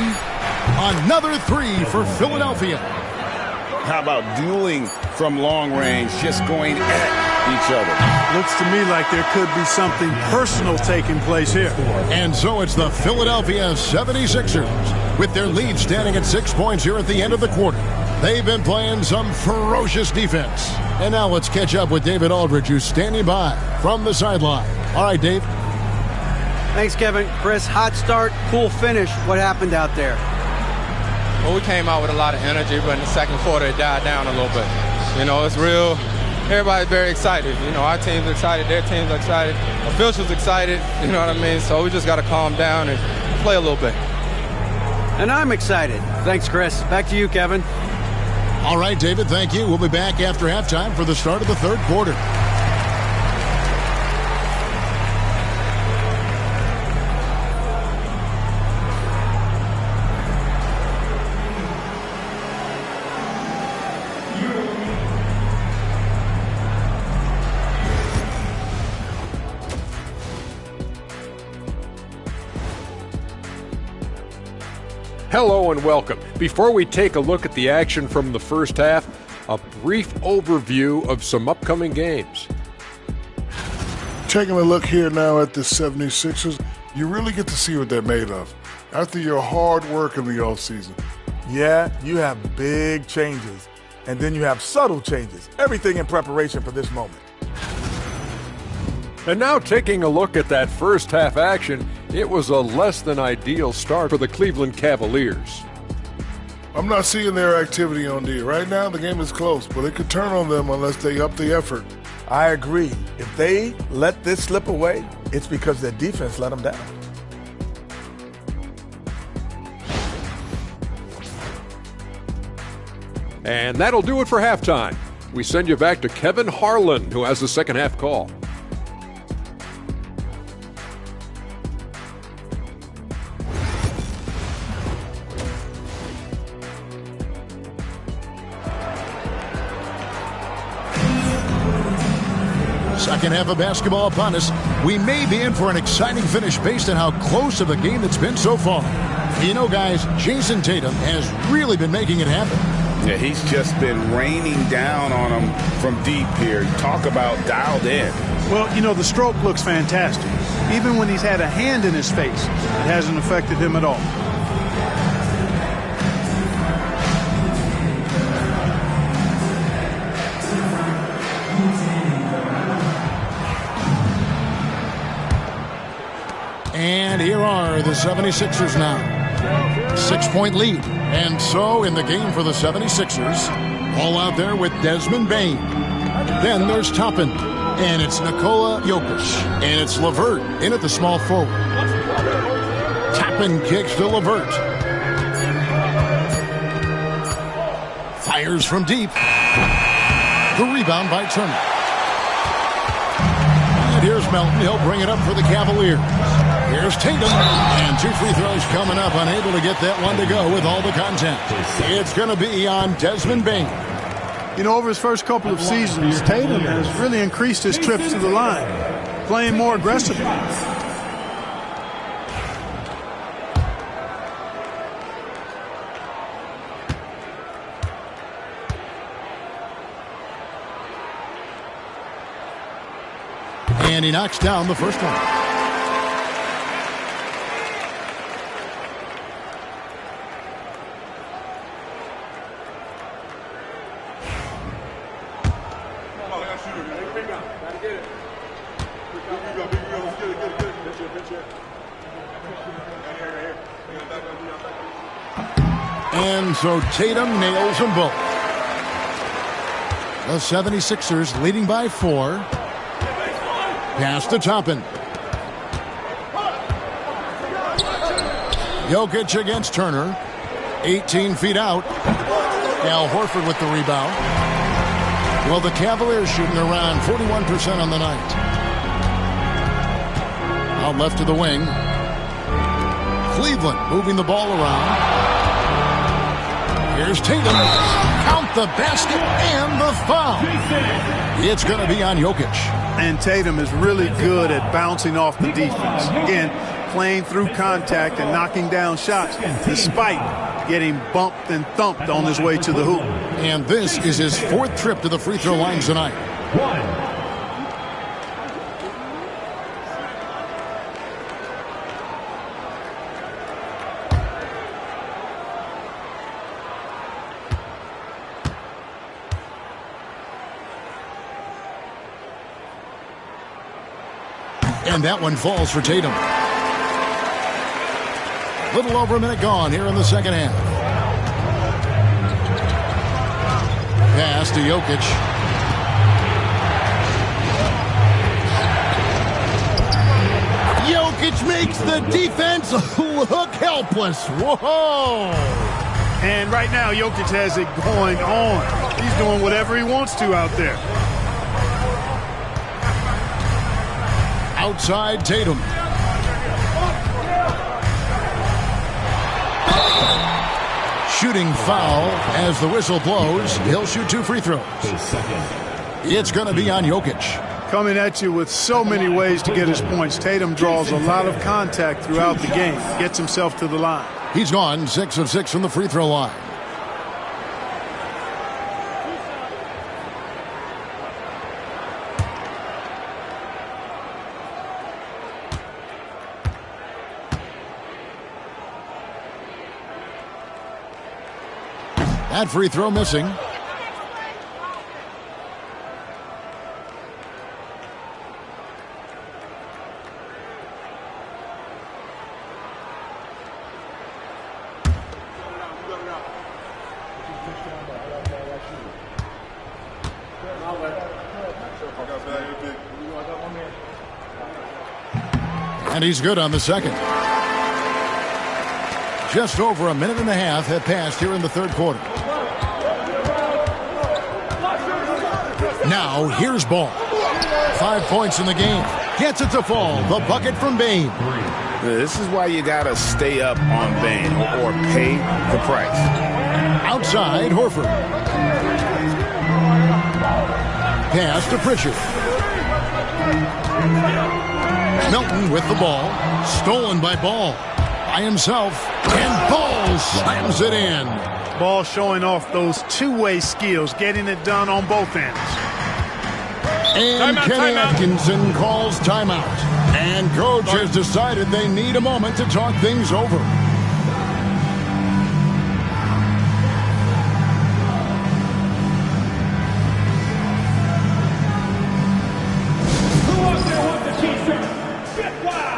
Another 3 for Philadelphia. How about dueling from long range, just going at each other? Looks to me like there could be something personal taking place here. And so it's the Philadelphia 76ers with their lead standing at 6 points here at the end of the quarter. They've been playing some ferocious defense. And now let's catch up with David Aldridge, who's standing by from the sideline. All right, Dave. Thanks, Kevin. Chris, hot start, cool finish. What happened out there? Well, we came out with a lot of energy, but in the second quarter it died down a little bit. You know, it's real. Everybody's very excited. You know, our team's excited, their team's excited, officials excited, you know what I mean? So we just got to calm down and play a little bit. And I'm excited. Thanks, Chris. Back to you, Kevin. All right, David, thank you. We'll be back after halftime for the start of the third quarter. Hello and welcome. Before we take a look at the action from the first half, a brief overview of some upcoming games. Taking a look here now at the 76ers, you really get to see what they're made of after your hard work in the offseason. Yeah, you have big changes, and then you have subtle changes. Everything in preparation for this moment. And now taking a look at that first half action, it was a less than ideal start for the Cleveland Cavaliers. I'm not seeing their activity on D. Right now, the game is close, but it could turn on them unless they up the effort. I agree. If they let this slip away, it's because their defense let them down. And that'll do it for halftime. We send you back to Kevin Harlan, who has the second half call. second half of basketball upon us. We may be in for an exciting finish based on how close of a game it's been so far. You know, guys, Jason Tatum has really been making it happen. Yeah, he's just been raining down on him from deep here. Talk about dialed in. Well, you know, the stroke looks fantastic. Even when he's had a hand in his face, it hasn't affected him at all. And here are the 76ers now. 6-point lead. And so in the game for the 76ers, all out there with Desmond Bane. Then there's Toppin. And it's Nikola Jokic. And it's LeVert in at the small forward. Toppin kicks to LeVert. Fires from deep. The rebound by Turner. And here's Melton. He'll bring it up for the Cavaliers. Here's Tatum, and 2 free throws coming up, unable to get that one to go with all the contact. It's going to be on Desmond Bane. You know, over his first couple of seasons, Tatum has really increased his trips to the line, playing more aggressively. And he knocks down the first one. And so Tatum nails them both. The 76ers leading by 4. Pass to Toppin. Jokic against Turner. 18 feet out. Al Horford with the rebound. Well, the Cavaliers shooting around 41% on the night. Out left to the wing. Cleveland moving the ball around. Here's Tatum. Count the basket and the foul. It's going to be on Jokic. And Tatum is really good at bouncing off the defense. Again, playing through contact and knocking down shots despite getting bumped and thumped on his way to the hoop. And this is his 4th trip to the free throw line tonight. And that one falls for Tatum. Little over a minute gone here in the second half. Pass to Jokic. Jokic makes the defense look helpless. Whoa! And right now, Jokic has it going on. He's doing whatever he wants to out there. Outside Tatum. Shooting foul as the whistle blows. He'll shoot 2 free throws. It's going to be on Jokic. Coming at you with so many ways to get his points. Tatum draws a lot of contact throughout the game. Gets himself to the line. He's gone 6 of 6 from the free throw line. That free throw missing. And he's good on the second. Just over a minute and a half have passed here in the third quarter. Now, here's Ball. 5 points in the game. Gets it to fall. The bucket from Bane. This is why you got to stay up on Bane or pay the price. Outside, Horford. Pass to Pritchard. Melton with the ball. Stolen by Ball. By himself. And Ball slams it in. Ball showing off those two-way skills, getting it done on both ends. And Kenny Atkinson calls timeout. And coach has decided they need a moment to talk things over. Who out there wants a t-shirt? Get wild!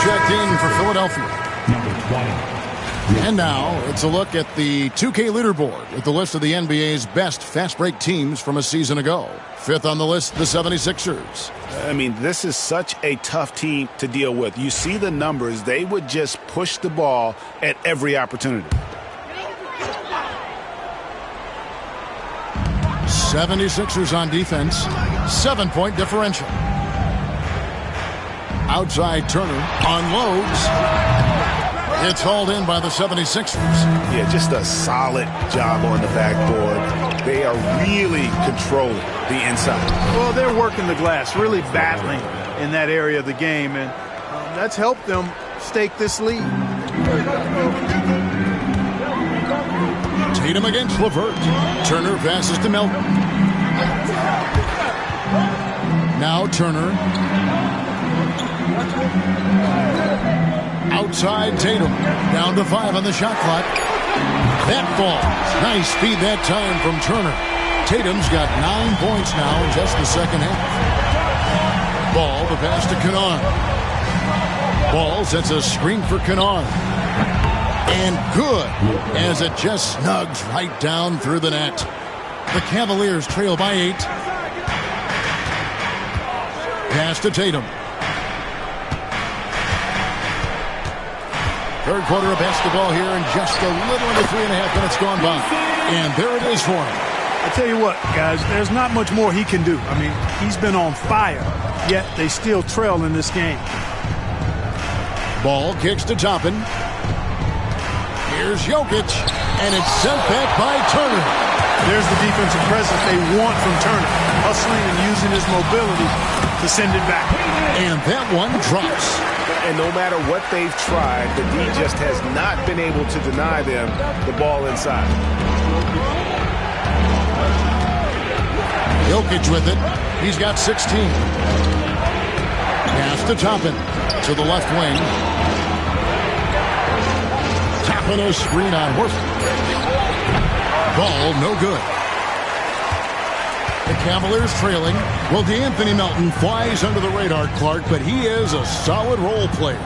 Checked in for Philadelphia. Number 20. And now it's a look at the 2K leaderboard with the list of the NBA's best fast break teams from a season ago. Fifth on the list, the 76ers. I mean, this is such a tough team to deal with. You see the numbers. They would just push the ball at every opportunity. 76ers on defense. 7-point differential. Outside Turner unloads. It's hauled in by the 76ers. Yeah, just a solid job on the backboard. They are really controlling the inside. Well, they're working the glass, really battling in that area of the game, and that's helped them stake this lead. Tatum against LeVert. Turner passes to Melton. Now Turner. Outside Tatum. Down to 5 on the shot clock. That ball. Nice speed that time from Turner. Tatum's got 9 points now in just the second half. Ball, the pass to Kennard. Ball sets a screen for Kennard. And good as it just snugs right down through the net. The Cavaliers trail by 8. Pass to Tatum. Third quarter of basketball here, and just a little under 3.5 minutes gone by. And there it is for him. I tell you what, guys, there's not much more he can do. I mean, he's been on fire, yet they still trail in this game. Ball kicks to Toppin. Here's Jokic, and it's sent back by Turner. There's the defensive presence they want from Turner, hustling and using his mobility to send it back. And that one drops. And no matter what they've tried, the D just has not been able to deny them the ball inside. Jokic with it. He's got 16. Pass to Toppin. To the left wing. Toppin a screen on Horford. Ball no good. The Cavaliers trailing. Well, DeAnthony Melton flies under the radar, Clark, but he is a solid role player.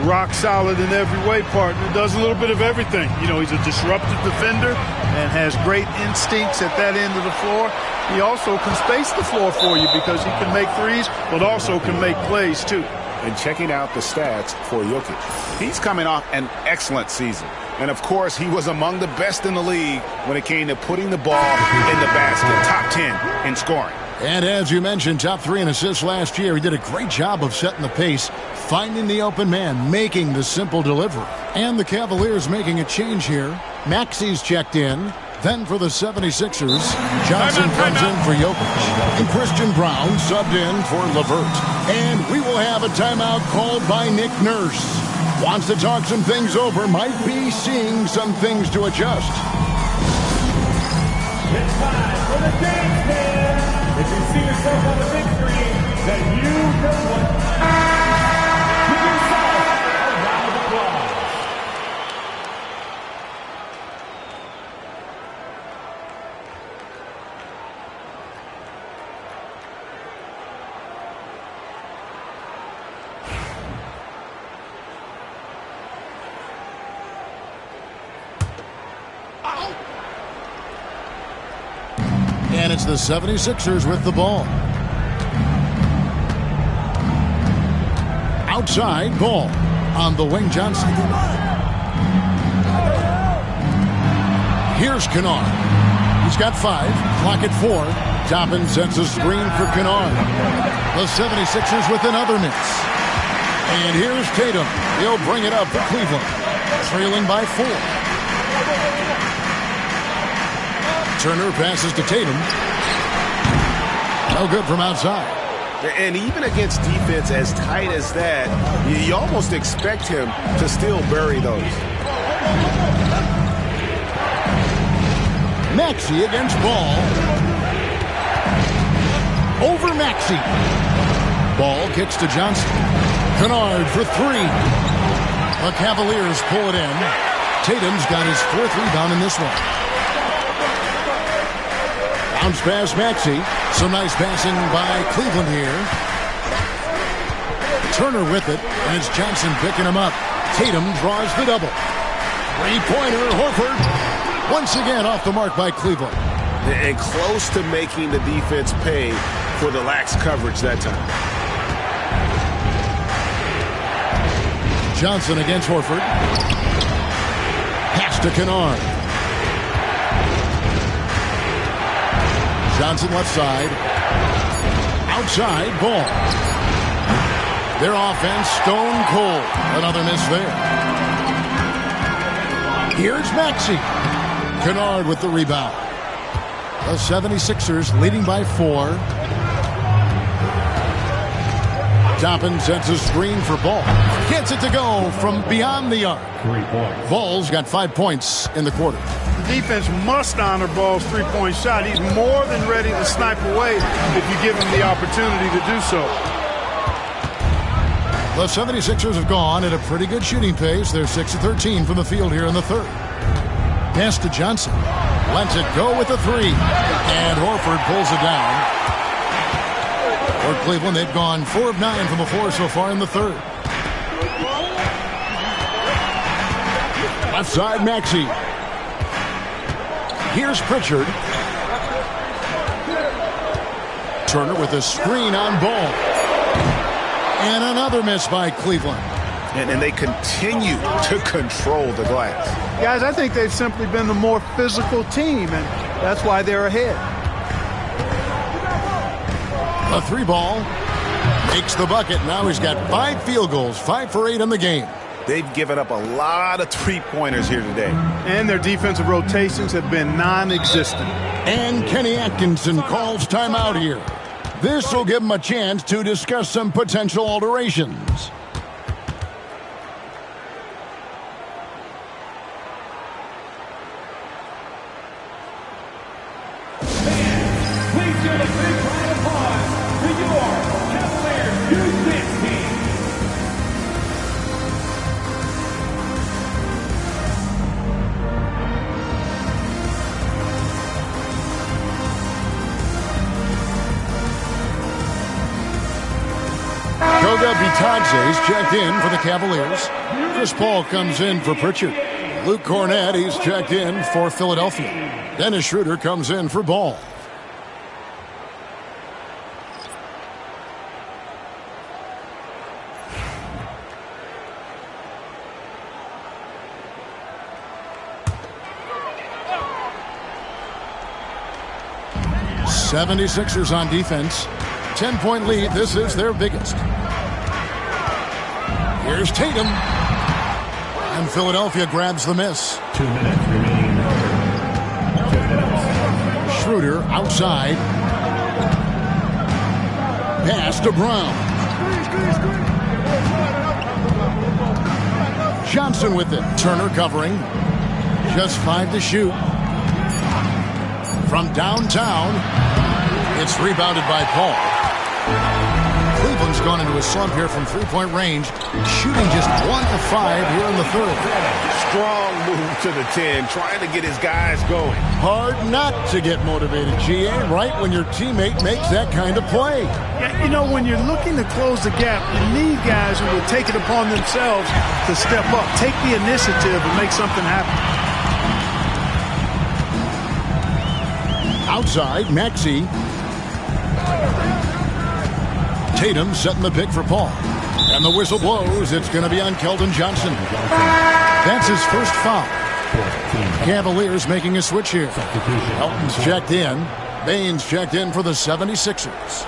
Rock solid in every way, partner. Does a little bit of everything. You know, he's a disruptive defender and has great instincts at that end of the floor. He also can space the floor for you because he can make threes, but also can make plays, too. And checking out the stats for Jokic, he's coming off an excellent season. And, of course, he was among the best in the league when it came to putting the ball in the basket. Top 10 in scoring. And as you mentioned, top 3 in assists last year. He did a great job of setting the pace, finding the open man, making the simple delivery. And the Cavaliers making a change here. Maxi's checked in. Then for the 76ers, Johnson comes in for Jokic. And Christian Brown subbed in for LeVert. And we will have a timeout called by Nick Nurse. Wants to talk some things over, might be seeing some things to adjust. It's time for the dance man. If you see yourself on the big screen, then you know what. Give yourself a round of applause. And it's the 76ers with the ball. Outside, Ball on the wing, Johnson. Here's Kennard. He's got 5, clock at 4. Toppin sets a screen for Kennard. The 76ers with another miss. And here's Tatum. He'll bring it up for Cleveland, trailing by 4. Turner passes to Tatum. No good from outside. And even against defense as tight as that, you almost expect him to still bury those. Maxey against Ball. Over Maxey. Ball kicks to Johnson. Kennard for 3. The Cavaliers pull it in. Tatum's got his 4th rebound in this one. Bounce pass Maxey. Some nice passing by Cleveland here. Turner with it, and it's Johnson picking him up. Tatum draws the double. 3-pointer, Horford. Once again off the mark by Cleveland. And close to making the defense pay for the lax coverage that time. Johnson against Horford. Pass to Kennard. Johnson left side. Outside, Ball. Their offense stone cold. Another miss there. Here's Maxey. Kennard with the rebound. The 76ers leading by 4. Toppin sets a screen for Ball. Gets it to go from beyond the arc. 3 points. Ball's got 5 points in the quarter. Defense must honor Ball's three-point shot. He's more than ready to snipe away if you give him the opportunity to do so. The 76ers have gone at a pretty good shooting pace. They're 6 of 13 from the field here in the 3rd. Pass to Johnson. Lets it go with the 3. And Horford pulls it down. For Cleveland, they've gone 4 of 9 from the floor so far in the 3rd. Left side, Maxey. Here's Pritchard. Turner with a screen on Ball. And another miss by Cleveland. And they continue to control the glass. Guys, I think they've simply been the more physical team, and that's why they're ahead. A 3 ball. Makes the bucket. Now he's got 5 field goals. 5 for 8 in the game. They've given up a lot of 3-pointers here today. And their defensive rotations have been non-existent. And Kenny Atkinson calls timeout here. This will give him a chance to discuss some potential alterations. Please give a big round of applause to your Cavaliers Youth Dance Team. Koga Bitadze's checked in for the Cavaliers. Chris Paul comes in for Pritchard. Luke Cornett, he's checked in for Philadelphia. Dennis Schroeder comes in for Ball. '76ers on defense. 10-point lead. This is their biggest. Here's Tatum. And Philadelphia grabs the miss. 2 minutes remaining. 2 minutes. Schroeder outside. Pass to Brown. Johnson with it. Turner covering. Just 5 to shoot. From downtown, it's rebounded by Paul. Cleveland's gone into a slump here from three-point range, shooting just 1 of 5 here in the 3rd. Strong move to the 10, trying to get his guys going. Hard not to get motivated, GA, right when your teammate makes that kind of play. Yeah, you know, when you're looking to close the gap, you need guys who will take it upon themselves to step up, take the initiative and make something happen. Outside, Maxey. Tatum setting the pick for Paul. And the whistle blows. It's going to be on Keldon Johnson. That's his first 14. 4 Cavaliers making a switch here. Elton's checked in. Baines checked in for the 76ers.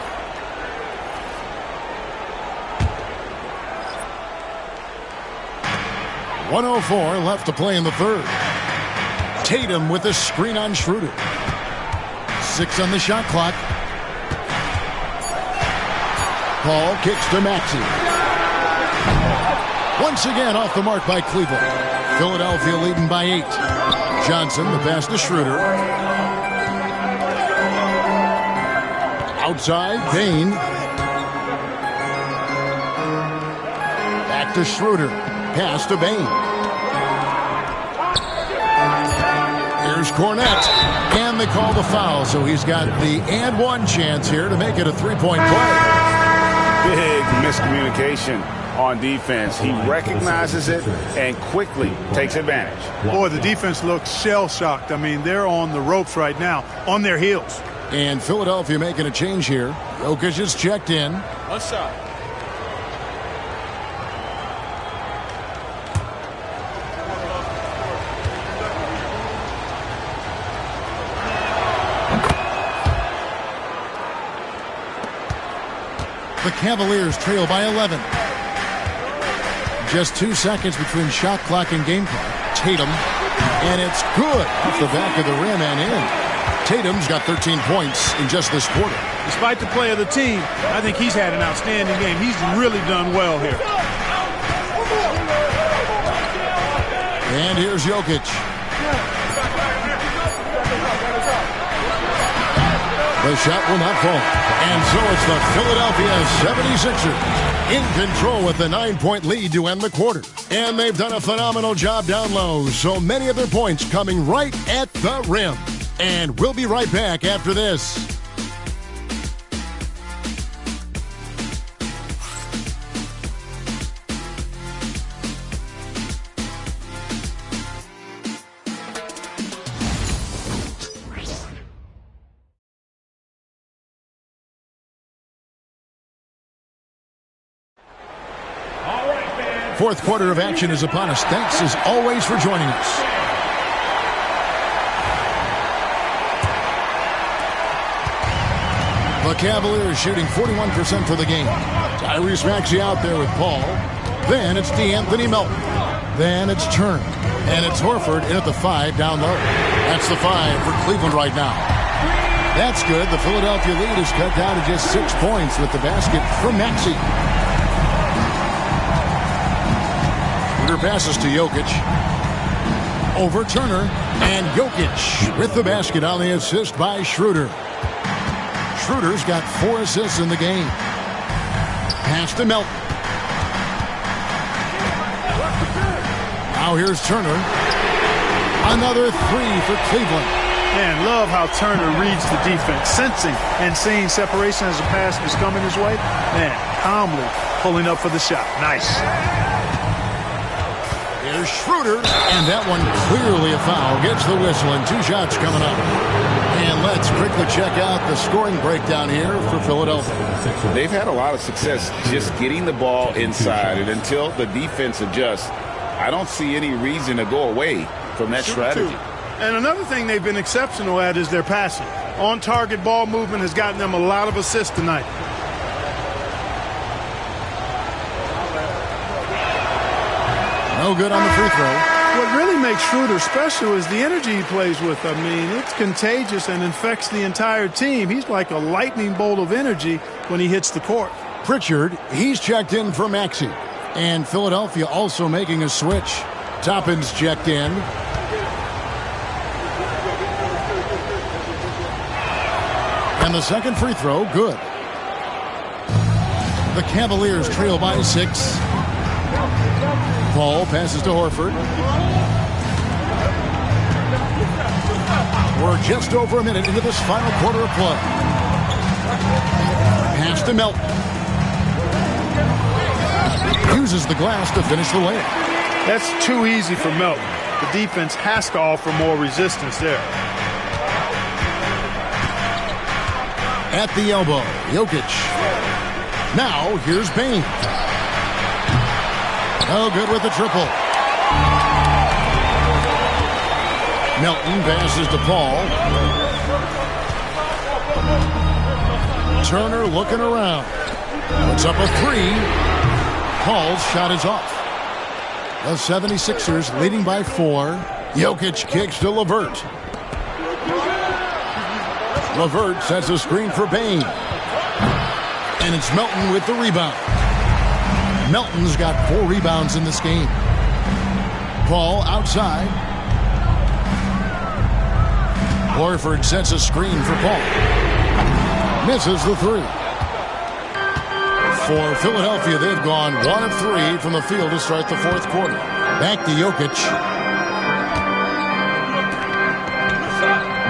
.104 left to play in the third. Tatum with a screen on Schroeder. 6 on the shot clock. Paul kicks to Maxey. Once again off the mark by Cleveland. Philadelphia leading by 8. Johnson, the pass to Schroeder. Outside, Bain. Back to Schroeder. Pass to Bain. Here's Cornette. And they call the foul, so he's got the and one chance here to make it a three-point play. Big miscommunication on defense. He recognizes it and quickly takes advantage. Boy, the defense looks shell-shocked. I mean, they're on the ropes right now, on their heels. And Philadelphia making a change here. Jokic is checked in. One shot. The Cavaliers trail by 11. Just 2 seconds between shot clock and game clock. Tatum, and it's good off the back of the rim and in. Tatum's got 13 points in just this quarter. Despite the play of the team, I think he's had an outstanding game. He's really done well here. And here's Jokic. The shot will not fall. And so it's the Philadelphia 76ers in control with the 9-point lead to end the quarter. And they've done a phenomenal job down low. So many of their points coming right at the rim. And we'll be right back after this. Fourth quarter of action is upon us. Thanks as always for joining us. The Cavaliers shooting 41% for the game. Tyrese Maxey out there with Paul. Then it's DeAnthony Melton. Then it's Turner. And it's Horford in at the 5 down low. That's the 5 for Cleveland right now. That's good. The Philadelphia lead is cut down to just 6 points with the basket from Maxey. Passes to Jokic. Over Turner. And Jokic with the basket on the assist by Schroeder. Schroeder's got 4 assists in the game. Pass to Melton. Now here's Turner. Another 3 for Cleveland. Man, love how Turner reads the defense, sensing and seeing separation as the pass is coming his way. Man, calmly pulling up for the shot. Nice. Here's Schroeder, and that one clearly a foul. Gets the whistle, and 2 shots coming up. And let's quickly check out the scoring breakdown here for Philadelphia. They've had a lot of success just getting the ball inside, and until the defense adjusts, I don't see any reason to go away from that strategy. And another thing they've been exceptional at is their passing. On-target ball movement has gotten them a lot of assists tonight. No good on the free throw. What really makes Schroeder special is the energy he plays with. I mean, it's contagious and infects the entire team. He's like a lightning bolt of energy when he hits the court. Pritchard, he's checked in for Maxey. And Philadelphia also making a switch. Toppin's checked in. And the second free throw, good. The Cavaliers trail by 6. Paul passes to Horford. We're just over a minute into this final quarter of play. Pass to Melton. Uses the glass to finish the layup. That's too easy for Melton. The defense has to offer more resistance there. At the elbow, Jokic. Now here's Bain. No good with the triple. Melton passes to Paul. Turner looking around. Puts up a three. Paul's shot is off. The 76ers leading by 4. Jokic kicks to LeVert. LeVert sets a screen for Bain. And it's Melton with the rebound. Melton's got 4 rebounds in this game. Paul outside. Horford sets a screen for Paul. Misses the 3. For Philadelphia, they've gone 1 of 3 from the field to start the 4th quarter. Back to Jokic.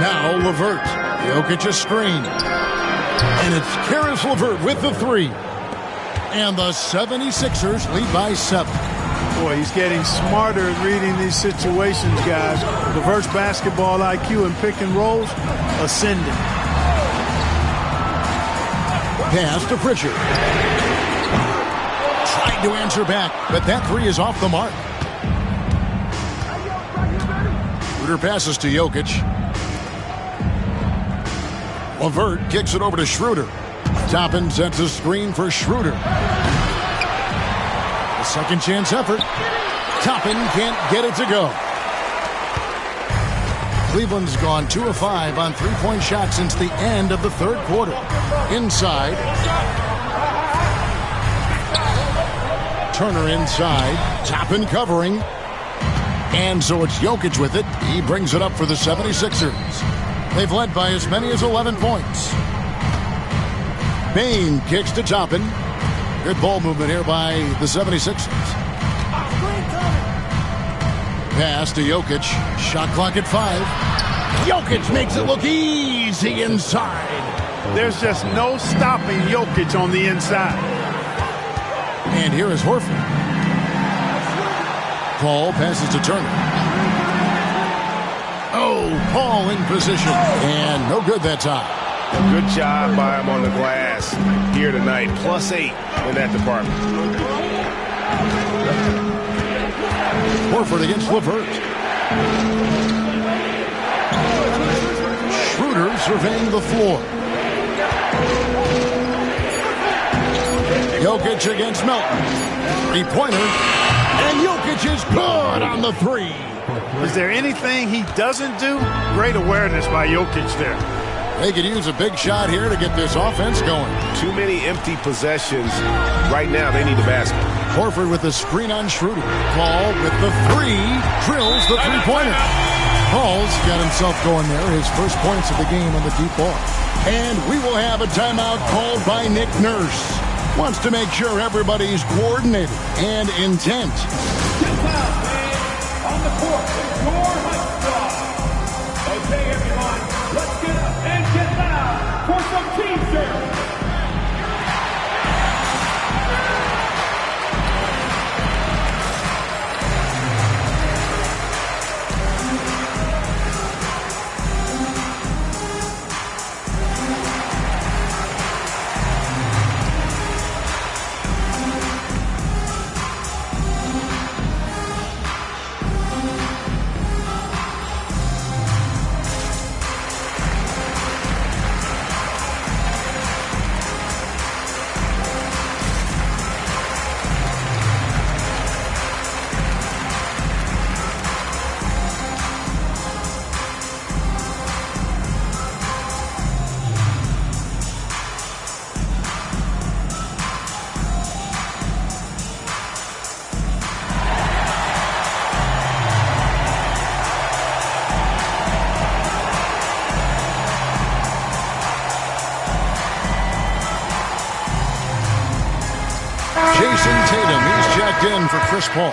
Now LeVert. Jokic a screen. And it's Karis LeVert with the 3. And the 76ers lead by 7. Boy, he's getting smarter at reading these situations, guys. LeVert's basketball IQ and pick and rolls ascending. Pass to Pritchard. Trying to answer back, but that 3 is off the mark. Schroeder passes to Jokic. LeVert kicks it over to Schroeder. Toppin sets a screen for Schroeder. A second chance effort. Toppin can't get it to go. Cleveland's gone 2 of 5 on 3-point shots since the end of the 3rd quarter. Inside. Turner inside. Toppin covering. And so it's Jokic with it. He brings it up for the 76ers. They've led by as many as 11 points. Bain kicks to Toppin. Good ball movement here by the 76ers. Pass to Jokic. Shot clock at 5. Jokic makes it look easy inside. There's just no stopping Jokic on the inside. And here is Horford. Paul passes to Turner. Oh, Paul in position. And no good that time. Good job by him on the glass here tonight. +8 in that department. Horford against LeVert. Schroeder surveying the floor. Jokic against Melton. 3-pointer. And Jokic is good on the 3. Is there anything he doesn't do? Great awareness by Jokic there. They could use a big shot here to get this offense going. Too many empty possessions. Right now, they need the basket. Horford with the screen on Schroeder. Paul with the 3. Drills the 3-pointer. Paul's got himself going there. His first points of the game on the deep ball. And we will have a timeout called by Nick Nurse. Wants to make sure everybody's coordinated and intent. Get down, man. On the court is your hot squad. Okay, everyone, let's get up and get down for some team service. In for Chris Paul.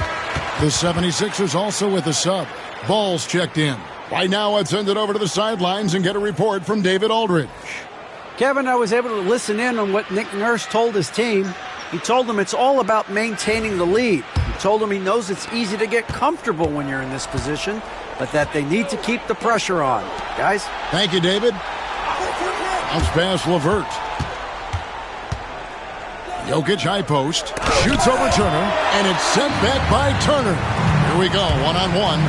The 76ers also with a sub. Ball's checked in. Right now, let's send it over to the sidelines and get a report from David Aldridge. Kevin, I was able to listen in on what Nick Nurse told his team. He told them it's all about maintaining the lead. He told them he knows it's easy to get comfortable when you're in this position, but that they need to keep the pressure on. Guys? Thank you, David. Bounce pass LeVert. Jokic high post, shoots over Turner, and it's sent back by Turner. Here we go, one-on-one.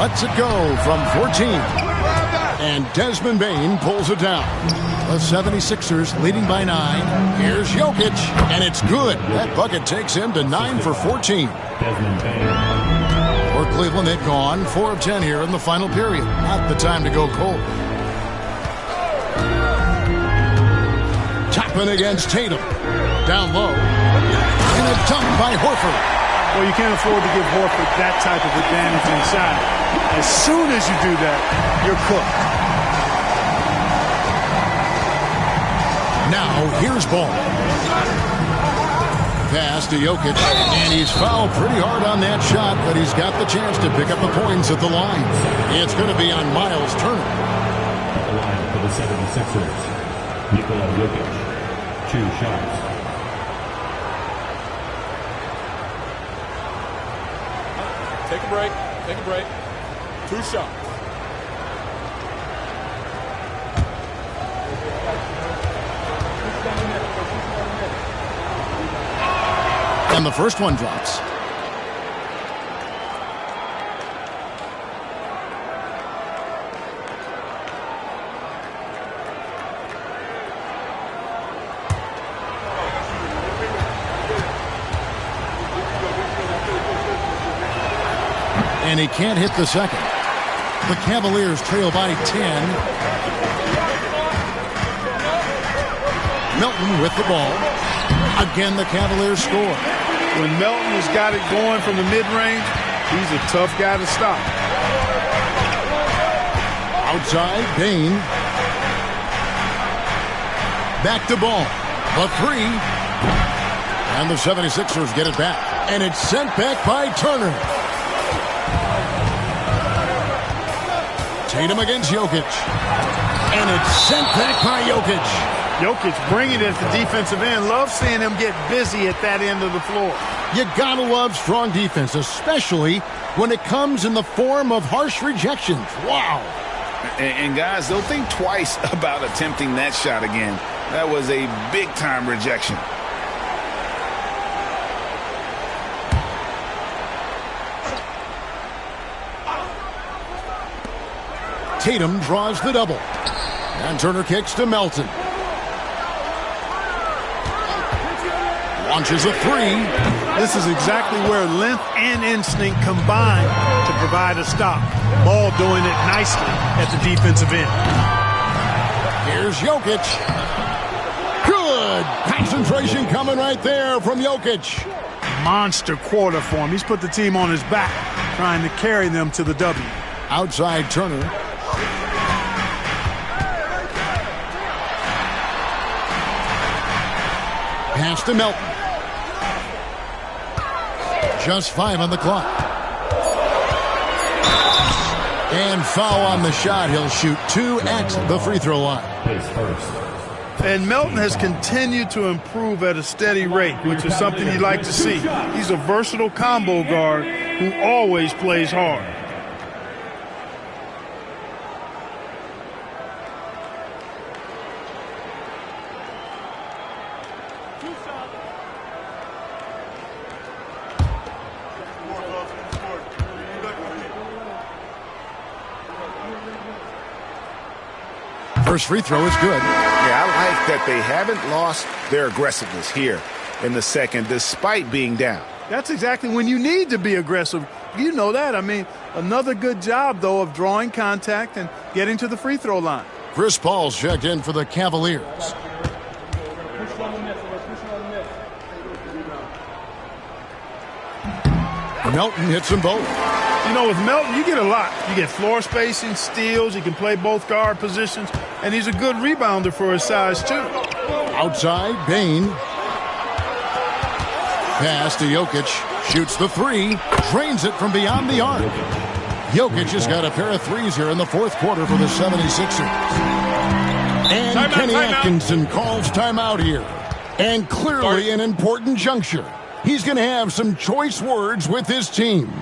Lets it go from 14. And Desmond Bain pulls it down. The 76ers leading by 9. Here's Jokic, and it's good. That bucket takes him to 9 for 14. For Cleveland, they've gone 4 of 10 here in the final period. Not the time to go cold. Toppin against Tatum. Down low. And a dunk by Horford. Well, you can't afford to give Horford that type of advantage inside. As soon as you do that, you're cooked. Now, here's Ball. Pass to Jokic, and he's fouled pretty hard on that shot, but he's got the chance to pick up the points at the line. It's going to be on Miles Turner. At the line for the 76ers, Nikola Jokic, 2 shots. Take a break. Take a break. 2 shots. And the first one drops. And he can't hit the second. The Cavaliers trail by 10. Milton with the ball. Again, the Cavaliers score. When Melton has got it going from the mid-range, he's a tough guy to stop. Outside, Bain. Back to Ball. The 3. And the 76ers get it back. And it's sent back by Turner. Tatum against Jokic. And it's sent back by Jokic. Jokic bringing it at the defensive end. Love seeing him get busy at that end of the floor. You gotta love strong defense, especially when it comes in the form of harsh rejections. Wow. And guys, don't think twice about attempting that shot again. That was a big-time rejection. Tatum draws the double. And Turner kicks to Melton. Launches a 3. This is exactly where length and instinct combine to provide a stop. Ball doing it nicely at the defensive end. Here's Jokic. Good. Concentration coming right there from Jokic. Monster quarter for him. He's put the team on his back, trying to carry them to the W. Outside Turner. Pass to Melton. Just 5 on the clock. And foul on the shot. He'll shoot 2 at the free throw line. And Melton has continued to improve at a steady rate, which is something you'd like to see. He's a versatile combo guard who always plays hard. First free throw is good. Yeah, I like that they haven't lost their aggressiveness here in the second, despite being down. That's exactly when you need to be aggressive. You know that. I mean, another good job, though, of drawing contact and getting to the free throw line. Chris Paul's checked in for the Cavaliers. Melton hits them both. You know, with Melton, you get a lot. You get floor spacing, steals. He can play both guard positions. And he's a good rebounder for his size, too. Outside, Bain. Pass to Jokic. Shoots the 3. Drains it from beyond the arc. Jokic has got a pair of threes here in the fourth quarter for the 76ers. And Kenny Atkinson calls timeout here. And clearly an important juncture. He's going to have some choice words with his team.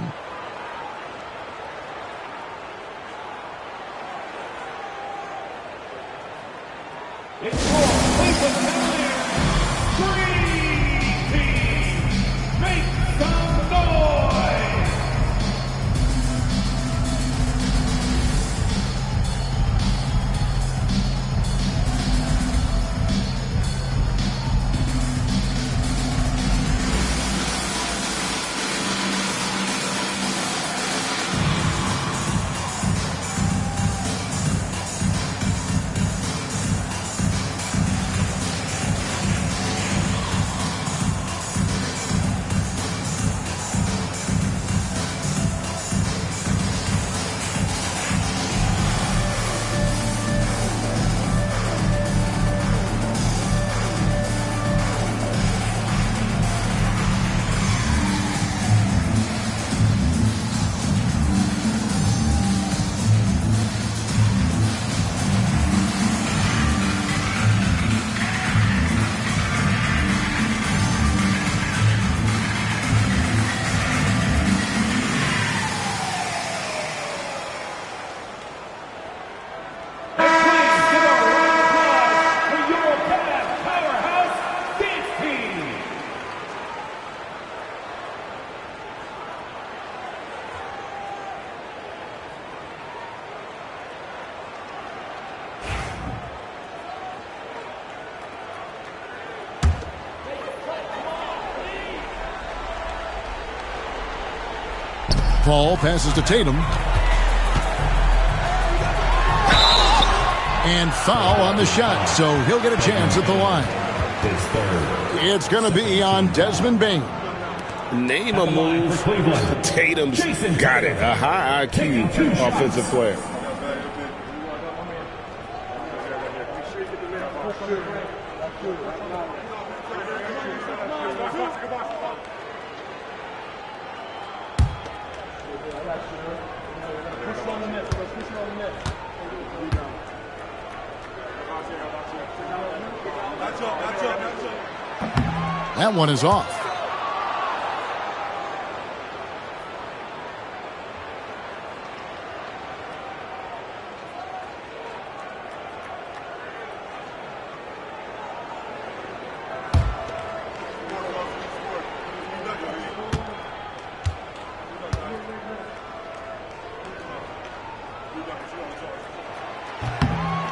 Paul passes to Tatum. And foul on the shot, so he'll get a chance at the line. It's going to be on Desmond Bain. Name a move. Tatum's got it. A high IQ offensive player. That one is off.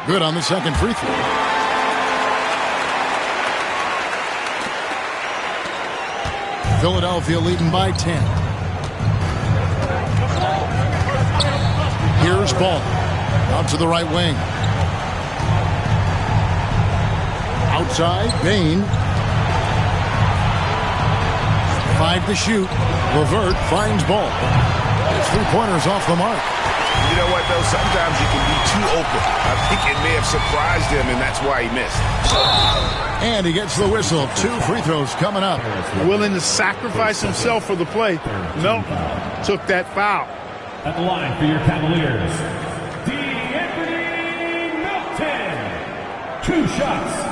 Good on the second free throw. Philadelphia leading by 10. Here's Ball. Out to the right wing. Outside, Bain. 5 to shoot. Levert finds Ball. His three-pointers off the mark. You know what, though? Sometimes you can be too open. I think it may have surprised him, and that's why he missed. And he gets the whistle. 2 free throws coming up. Willing to sacrifice himself for the play. Nope. Took that foul. At the line for your Cavaliers, Anthony Milton. 2 shots.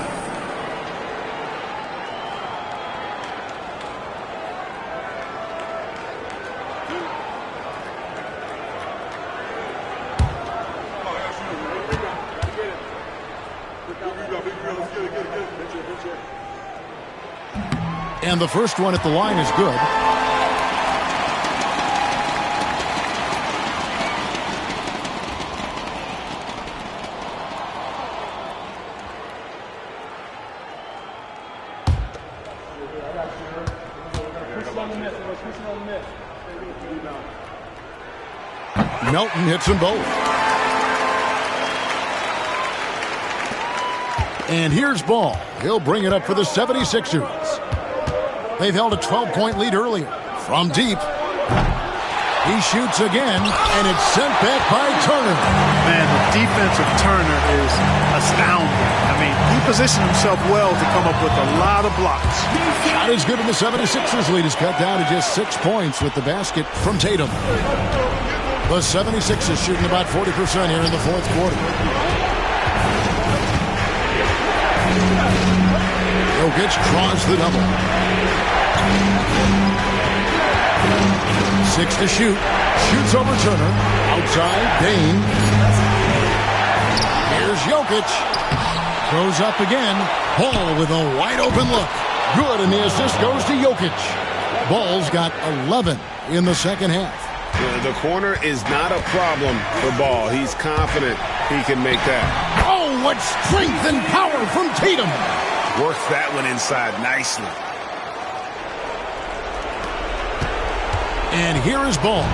And the first one at the line is good. Melton hits them both. And here's Ball. He'll bring it up for the 76ers. They've held a 12-point lead earlier. From deep. He shoots again, and it's sent back by Turner. Man, the defense of Turner is astounding. I mean, he positioned himself well to come up with a lot of blocks. Shot is good, and the 76ers lead is cut down to just 6 points with the basket from Tatum. The 76ers shooting about 40% here in the fourth quarter. Jokic draws the double. 6 to shoot. Shoots over Turner. Outside, Bain. Here's Jokic. Throws up again. Ball with a wide open look. Good, and the assist goes to Jokic. Ball's got 11 in the second half. The corner is not a problem for Ball. He's confident he can make that. Oh, what strength and power from Tatum. Works that one inside nicely. And here is Ball.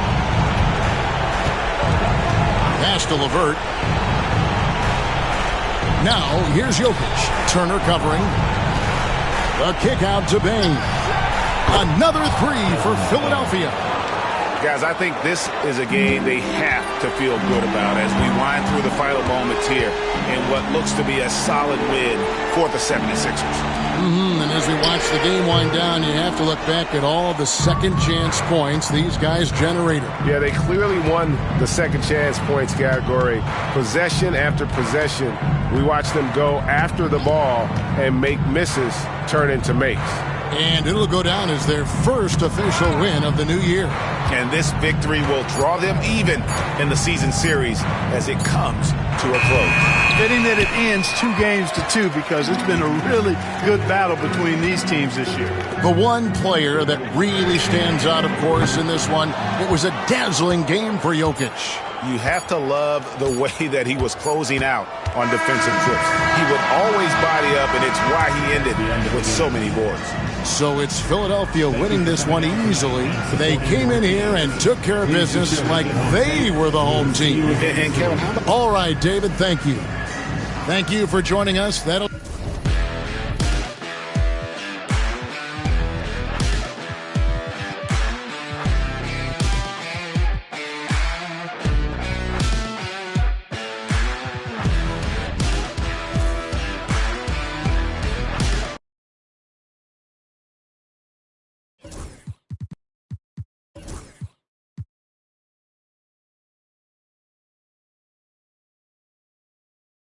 Pass to Levert. Now, here's Jokic. Turner covering. The kick out to Bain. Another 3 for Philadelphia. Guys, I think this is a game they have to feel good about as we wind through the final moments here in what looks to be a solid win for the 76ers. And as we watch the game wind down, you have to look back at all the second chance points these guys generated. Yeah, they clearly won the second chance points category. Possession after possession, we watch them go after the ball and make misses turn into makes. And it'll go down as their first official win of the new year. And this victory will draw them even in the season series as it comes to a close. Fitting that it ends 2-2 because it's been a really good battle between these teams this year. The one player that really stands out, of course, in this one, it was a dazzling game for Jokic. You have to love the way that he was closing out on defensive trips. He would always body up, and it's why he ended with so many boards. So it's Philadelphia winning this one easily. They came in here here and took care of business like they were the home team. And Kevin, all right, David, thank you. Thank you for joining us. That'll